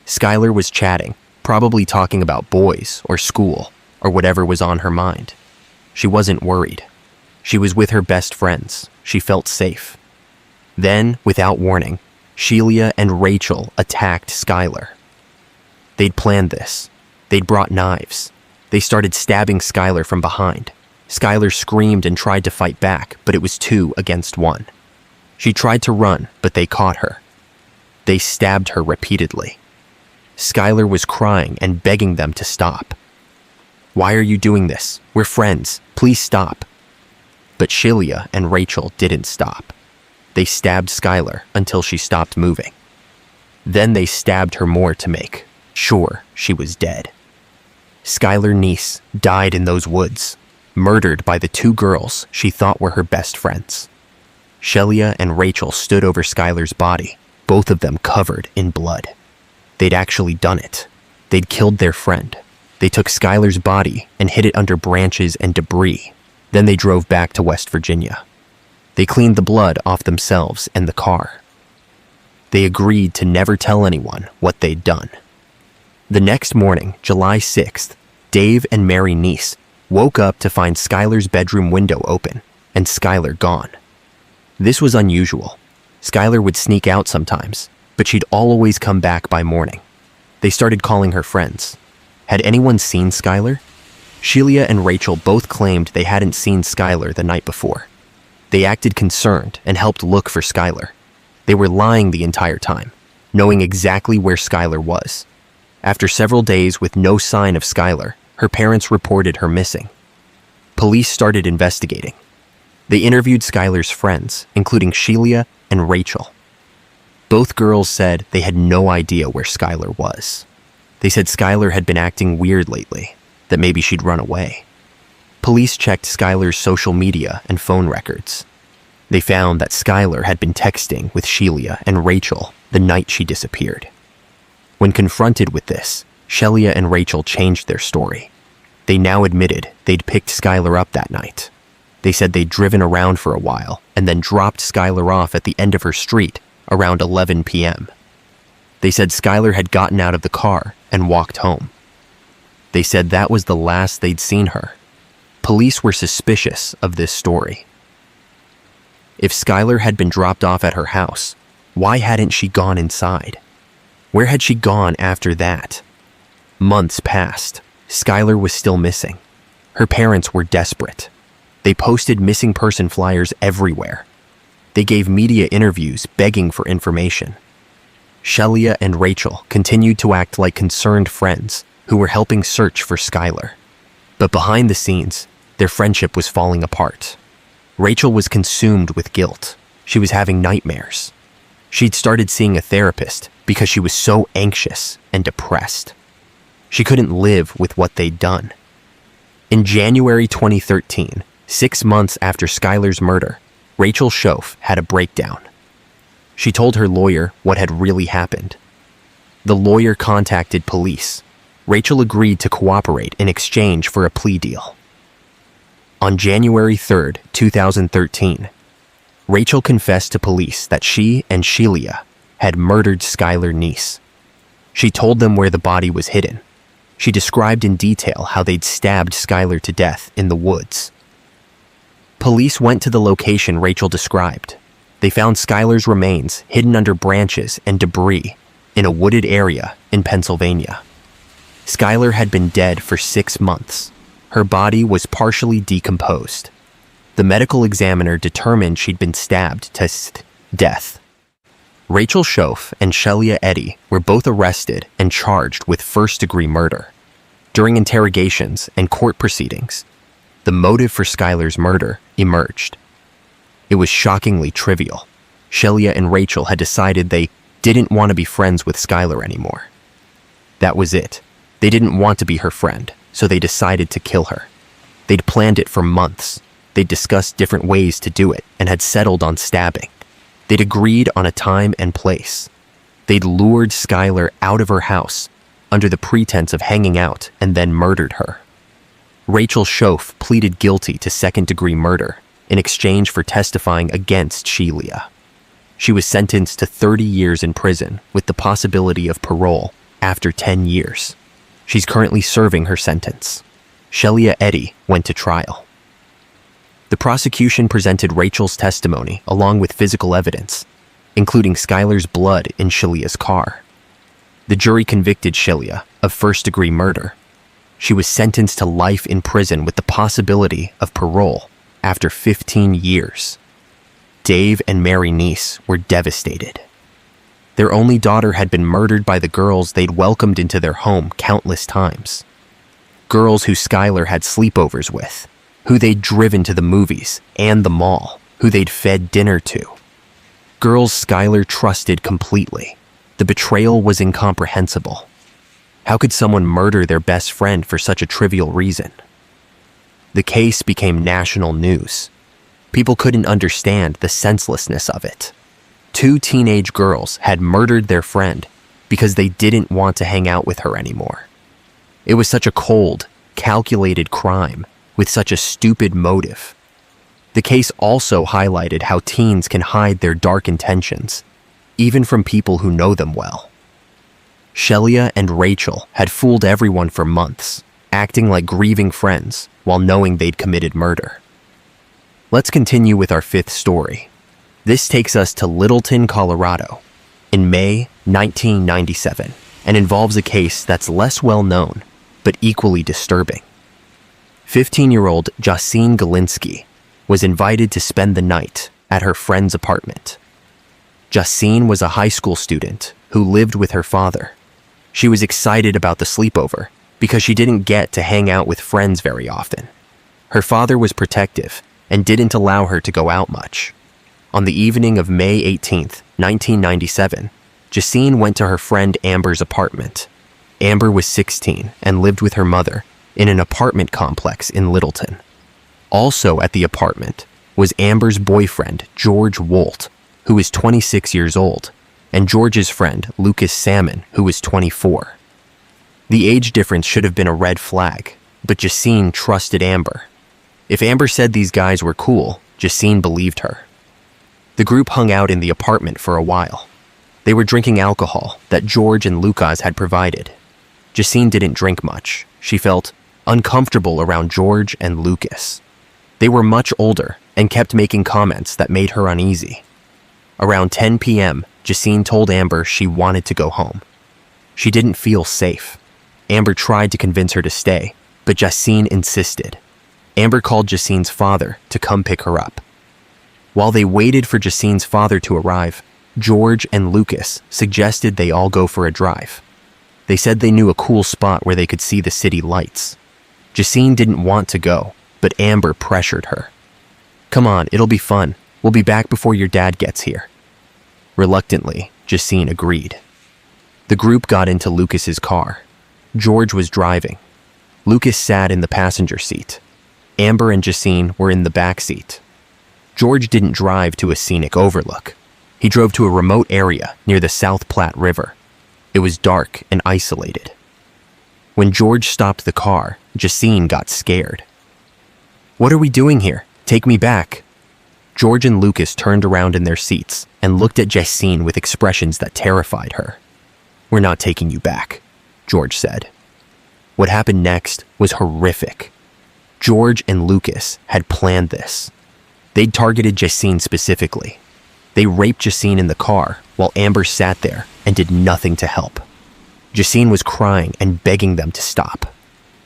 Skylar was chatting, probably talking about boys or school or whatever was on her mind. She wasn't worried. She was with her best friends. She felt safe. Then, without warning, Sheila and Rachel attacked Skylar. They'd planned this. They'd brought knives. They started stabbing Skylar from behind. Skylar screamed and tried to fight back, but it was 2 against 1. She tried to run, but they caught her. They stabbed her repeatedly. Skylar was crying and begging them to stop. "Why are you doing this? We're friends. Please stop." But Sheila and Rachel didn't stop. They stabbed Skylar until she stopped moving. Then they stabbed her more to make sure she was dead. Skylar Neese died in those woods, murdered by the 2 girls she thought were her best friends. Sheila and Rachel stood over Skylar's body, both of them covered in blood. They'd actually done it. They'd killed their friend. They took Skylar's body and hid it under branches and debris. Then they drove back to West Virginia. They cleaned the blood off themselves and the car. They agreed to never tell anyone what they'd done. The next morning, July 6th, Dave and Mary Neese woke up to find Skylar's bedroom window open and Skylar gone. This was unusual. Skylar would sneak out sometimes, but she'd always come back by morning. They started calling her friends. Had anyone seen Skylar? Sheila and Rachel both claimed they hadn't seen Skylar the night before. They acted concerned and helped look for Skylar. They were lying the entire time, knowing exactly where Skylar was. After several days with no sign of Skylar, her parents reported her missing. Police started investigating. They interviewed Skylar's friends, including Sheila and Rachel. Both girls said they had no idea where Skylar was. They said Skylar had been acting weird lately, that maybe she'd run away. Police checked Skylar's social media and phone records. They found that Skylar had been texting with Sheila and Rachel the night she disappeared. When confronted with this, Sheila and Rachel changed their story. They now admitted they'd picked Skylar up that night. They said they'd driven around for a while and then dropped Skylar off at the end of her street around 11 p.m. They said Skylar had gotten out of the car and walked home. They said that was the last they'd seen her. Police were suspicious of this story. If Skylar had been dropped off at her house, why hadn't she gone inside? Where had she gone after that? Months passed. Skylar was still missing. Her parents were desperate. They posted missing person flyers everywhere. They gave media interviews begging for information. Shelia and Rachel continued to act like concerned friends who were helping search for Skylar. But behind the scenes, their friendship was falling apart. Rachel was consumed with guilt. She was having nightmares. She'd started seeing a therapist because she was so anxious and depressed. She couldn't live with what they'd done. In January 2013, 6 months after Skylar's murder, Rachel Schoaf had a breakdown. She told her lawyer what had really happened. The lawyer contacted police. Rachel agreed to cooperate in exchange for a plea deal. On January 3, 2013, Rachel confessed to police that she and Shelia had murdered Skylar Neese. She told them where the body was hidden. She described in detail how they'd stabbed Skylar to death in the woods. Police went to the location Rachel described. They found Skylar's remains hidden under branches and debris in a wooded area in Pennsylvania. Skylar had been dead for 6 months. Her body was partially decomposed. The medical examiner determined she'd been stabbed to death. Rachel Schoaf and Shelia Eddy were both arrested and charged with first-degree murder. During interrogations and court proceedings, the motive for Skylar's murder emerged. It was shockingly trivial. Shelia and Rachel had decided they didn't want to be friends with Skylar anymore. That was it. They didn't want to be her friend, so they decided to kill her. They'd planned it for months. They'd discussed different ways to do it and had settled on stabbing. They'd agreed on a time and place. They'd lured Skylar out of her house under the pretense of hanging out and then murdered her. Rachel Schoaf pleaded guilty to second-degree murder in exchange for testifying against Shelia. She was sentenced to 30 years in prison with the possibility of parole after 10 years. She's currently serving her sentence. Shelia Eddy went to trial. The prosecution presented Rachel's testimony along with physical evidence, including Skylar's blood in Shelia's car. The jury convicted Shelia of first-degree murder. She was sentenced to life in prison with the possibility of parole after 15 years. Dave and Mary Neese were devastated. Their only daughter had been murdered by the girls they'd welcomed into their home countless times. Girls who Skylar had sleepovers with, who they'd driven to the movies and the mall, who they'd fed dinner to. Girls Skylar trusted completely. The betrayal was incomprehensible. How could someone murder their best friend for such a trivial reason? The case became national news. People couldn't understand the senselessness of it. 2 teenage girls had murdered their friend because they didn't want to hang out with her anymore. It was such a cold, calculated crime with such a stupid motive. The case also highlighted how teens can hide their dark intentions, even from people who know them well. Shelia and Rachel had fooled everyone for months, acting like grieving friends while knowing they'd committed murder. Let's continue with our 5th story. This takes us to Littleton, Colorado, in May 1997, and involves a case that's less well known, but equally disturbing. 15-year-old Jacine Galinsky was invited to spend the night at her friend's apartment. Jacine was a high school student who lived with her father. She was excited about the sleepover because she didn't get to hang out with friends very often. Her father was protective and didn't allow her to go out much. On the evening of May 18, 1997, Jacine went to her friend Amber's apartment. Amber was 16 and lived with her mother in an apartment complex in Littleton. Also at the apartment was Amber's boyfriend, George Wolt, who was 26 years old, and George's friend, Lucas Salmon, who was 24. The age difference should have been a red flag. But Jacine trusted Amber. If Amber said these guys were cool, Jacine believed her. The group hung out in the apartment for a while. They were drinking alcohol that George and Lucas had provided. Jacine didn't drink much. She felt uncomfortable around George and Lucas. They were much older and kept making comments that made her uneasy. Around 10 p.m., Jacine told Amber she wanted to go home. She didn't feel safe. Amber tried to convince her to stay, but Jacine insisted. Amber called Jacine's father to come pick her up. While they waited for Jacine's father to arrive, George and Lucas suggested they all go for a drive. They said they knew a cool spot where they could see the city lights. Jacine didn't want to go, but Amber pressured her. "Come on, it'll be fun. We'll be back before your dad gets here." Reluctantly, Jacine agreed. The group got into Lucas's car. George was driving. Lucas sat in the passenger seat. Amber and Jacine were in the back seat. George didn't drive to a scenic overlook. He drove to a remote area near the South Platte River. It was dark and isolated. When George stopped the car, Jacine got scared. "What are we doing here? Take me back." George and Lucas turned around in their seats and looked at Jacine with expressions that terrified her. "We're not taking you back," George said. What happened next was horrific. George and Lucas had planned this. They'd targeted Jacine specifically. They raped Jacine in the car while Amber sat there and did nothing to help. Jacine was crying and begging them to stop.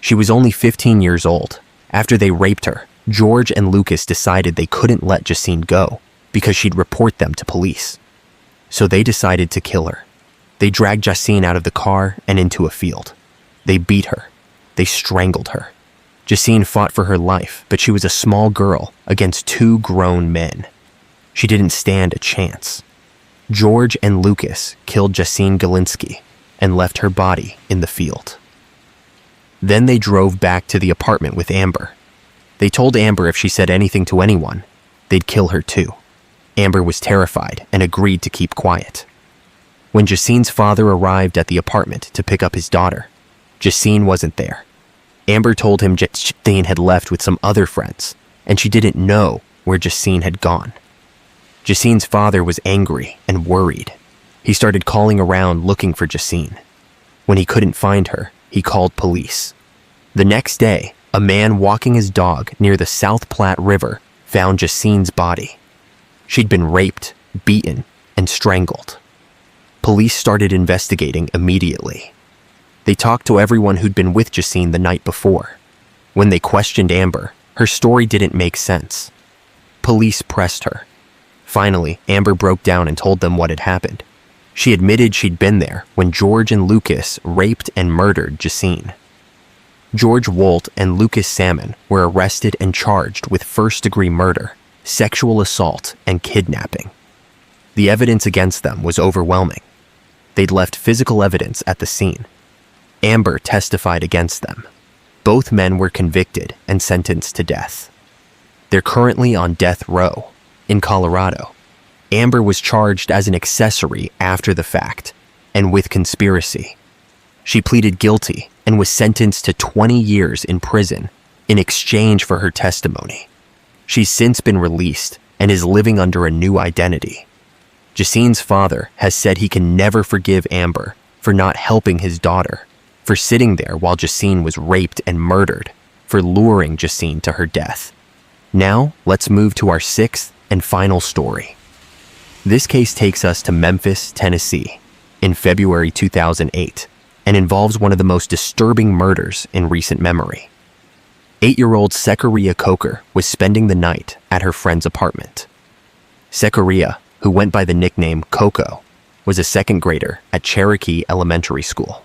She was only 15 years old. After they raped her, George and Lucas decided they couldn't let Jacine go because she'd report them to police. So they decided to kill her. They dragged Jacine out of the car and into a field. They beat her. They strangled her. Jacine fought for her life, but she was a small girl against two grown men. She didn't stand a chance. George and Lucas killed Jacine Galinsky and left her body in the field. Then they drove back to the apartment with Amber. They told Amber if she said anything to anyone, they'd kill her too. Amber was terrified and agreed to keep quiet. When Jacine's father arrived at the apartment to pick up his daughter, Jacine wasn't there. Amber told him Jacine had left with some other friends, and she didn't know where Jacine had gone. Jacine's father was angry and worried. He started calling around looking for Jacine. When he couldn't find her, he called police. The next day, a man walking his dog near the South Platte River found Jacine's body. She'd been raped, beaten, and strangled. Police started investigating immediately. They talked to everyone who'd been with Jacine the night before. When they questioned Amber, her story didn't make sense. Police pressed her. Finally, Amber broke down and told them what had happened. She admitted she'd been there when George and Lucas raped and murdered Jacine. George Wolt and Lucas Salmon were arrested and charged with first-degree murder, sexual assault, and kidnapping. The evidence against them was overwhelming. They'd left physical evidence at the scene. Amber testified against them. Both men were convicted and sentenced to death. They're currently on death row in Colorado. Amber was charged as an accessory after the fact and with conspiracy. She pleaded guilty and was sentenced to 20 years in prison in exchange for her testimony. She's since been released and is living under a new identity. Jacine's father has said he can never forgive Amber for not helping his daughter, for sitting there while Jacine was raped and murdered, for luring Jacine to her death. Now, let's move to our sixth and final story. This case takes us to Memphis, Tennessee, in February 2008, and involves one of the most disturbing murders in recent memory. 8-year-old Zechariah Coker was spending the night at her friend's apartment. Zechariah, who went by the nickname Coco, was a second grader at Cherokee Elementary School.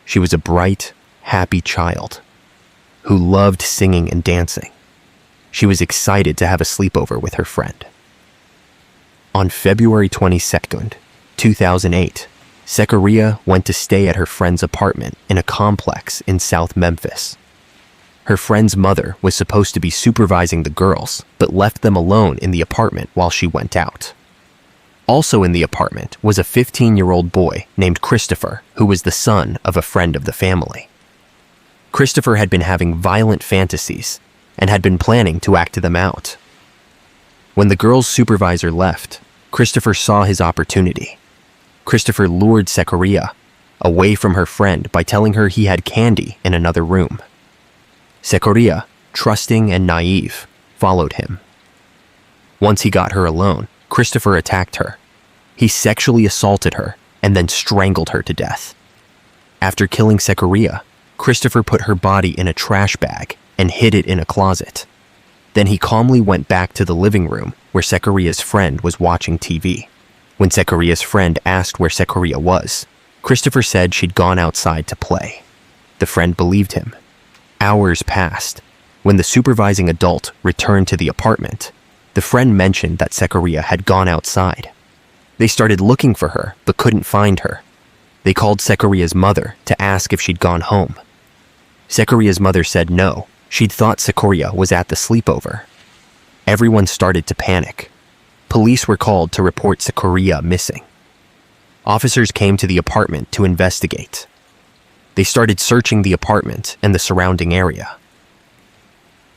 She was a bright, happy child who loved singing and dancing. She was excited to have a sleepover with her friend. On February 22nd, 2008, Zechariah went to stay at her friend's apartment in a complex in South Memphis. Her friend's mother was supposed to be supervising the girls, but left them alone in the apartment while she went out. Also in the apartment was a 15-year-old boy named Christopher, who was the son of a friend of the family. Christopher had been having violent fantasies and had been planning to act them out. When the girl's supervisor left, Christopher saw his opportunity. Christopher lured Sekaria away from her friend by telling her he had candy in another room. Sekaria, trusting and naive, followed him. Once he got her alone, Christopher attacked her. He sexually assaulted her and then strangled her to death. After killing Sekaria, Christopher put her body in a trash bag and hid it in a closet. Then he calmly went back to the living room where Sekaria's friend was watching TV. When Sekaria's friend asked where Sekaria was, Christopher said she'd gone outside to play. The friend believed him. Hours passed. When the supervising adult returned to the apartment, the friend mentioned that Sekaria had gone outside. They started looking for her but couldn't find her. They called Sekaria's mother to ask if she'd gone home. Sekaria's mother said no, she'd thought Sekaria was at the sleepover. Everyone started to panic. Police were called to report Sekaria missing. Officers came to the apartment to investigate. They started searching the apartment and the surrounding area.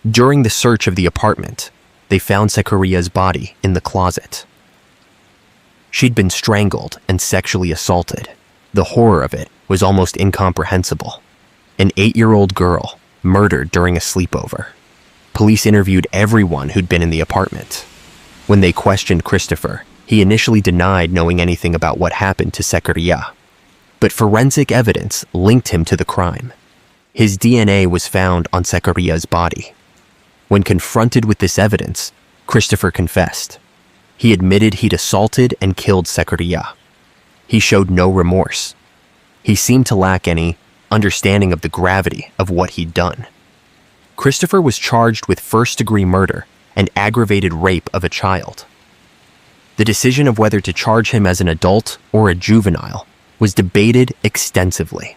During the search of the apartment, they found Sekaria's body in the closet. She'd been strangled and sexually assaulted. The horror of it was almost incomprehensible. An 8-year-old girl murdered during a sleepover. Police interviewed everyone who'd been in the apartment. When they questioned Christopher, he initially denied knowing anything about what happened to Sekaria. But forensic evidence linked him to the crime. His DNA was found on Sekaria's body. When confronted with this evidence, Christopher confessed. He admitted he'd assaulted and killed Sekaria. He showed no remorse. He seemed to lack any understanding of the gravity of what he'd done. Christopher was charged with first-degree murder and aggravated rape of a child. The decision of whether to charge him as an adult or a juvenile was debated extensively.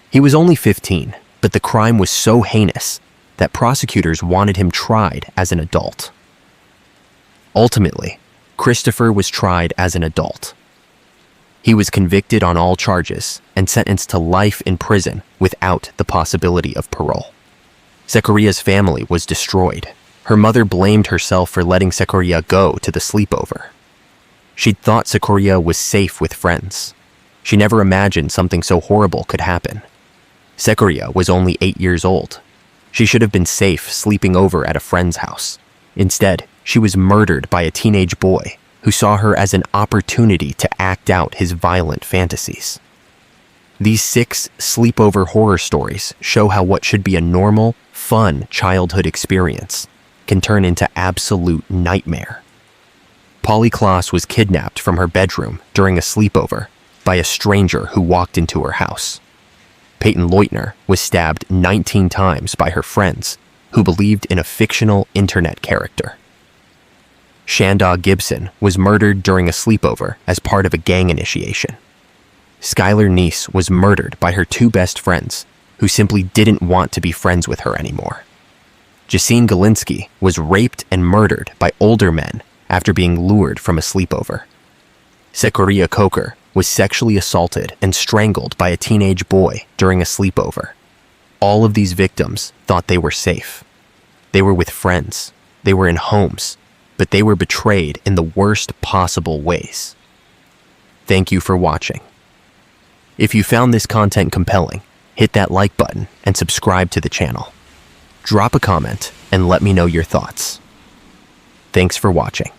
He was only 15, but the crime was so heinous that prosecutors wanted him tried as an adult. Ultimately, Christopher was tried as an adult. He was convicted on all charges and sentenced to life in prison without the possibility of parole. Sekaria's family was destroyed. Her mother blamed herself for letting Sekaria go to the sleepover. She'd thought Sekaria was safe with friends. She never imagined something so horrible could happen. Sekaria was only 8 years old. She should have been safe sleeping over at a friend's house. Instead, she was murdered by a teenage boy who saw her as an opportunity to act out his violent fantasies. These 6 sleepover horror stories show how what should be a normal, fun childhood experience can turn into absolute nightmare. Polly Klaas was kidnapped from her bedroom during a sleepover by a stranger who walked into her house. Peyton Leutner was stabbed 19 times by her friends who believed in a fictional internet character. Shanda Gibson was murdered during a sleepover as part of a gang initiation. Skylar Neese was murdered by her 2 best friends who simply didn't want to be friends with her anymore. Jacine Galinsky was raped and murdered by older men after being lured from a sleepover. Sekaria Coker was sexually assaulted and strangled by a teenage boy during a sleepover. All of these victims thought they were safe. They were with friends. They were in homes, but they were betrayed in the worst possible ways. Thank you for watching. If you found this content compelling, hit that like button and subscribe to the channel. Drop a comment and let me know your thoughts. Thanks for watching.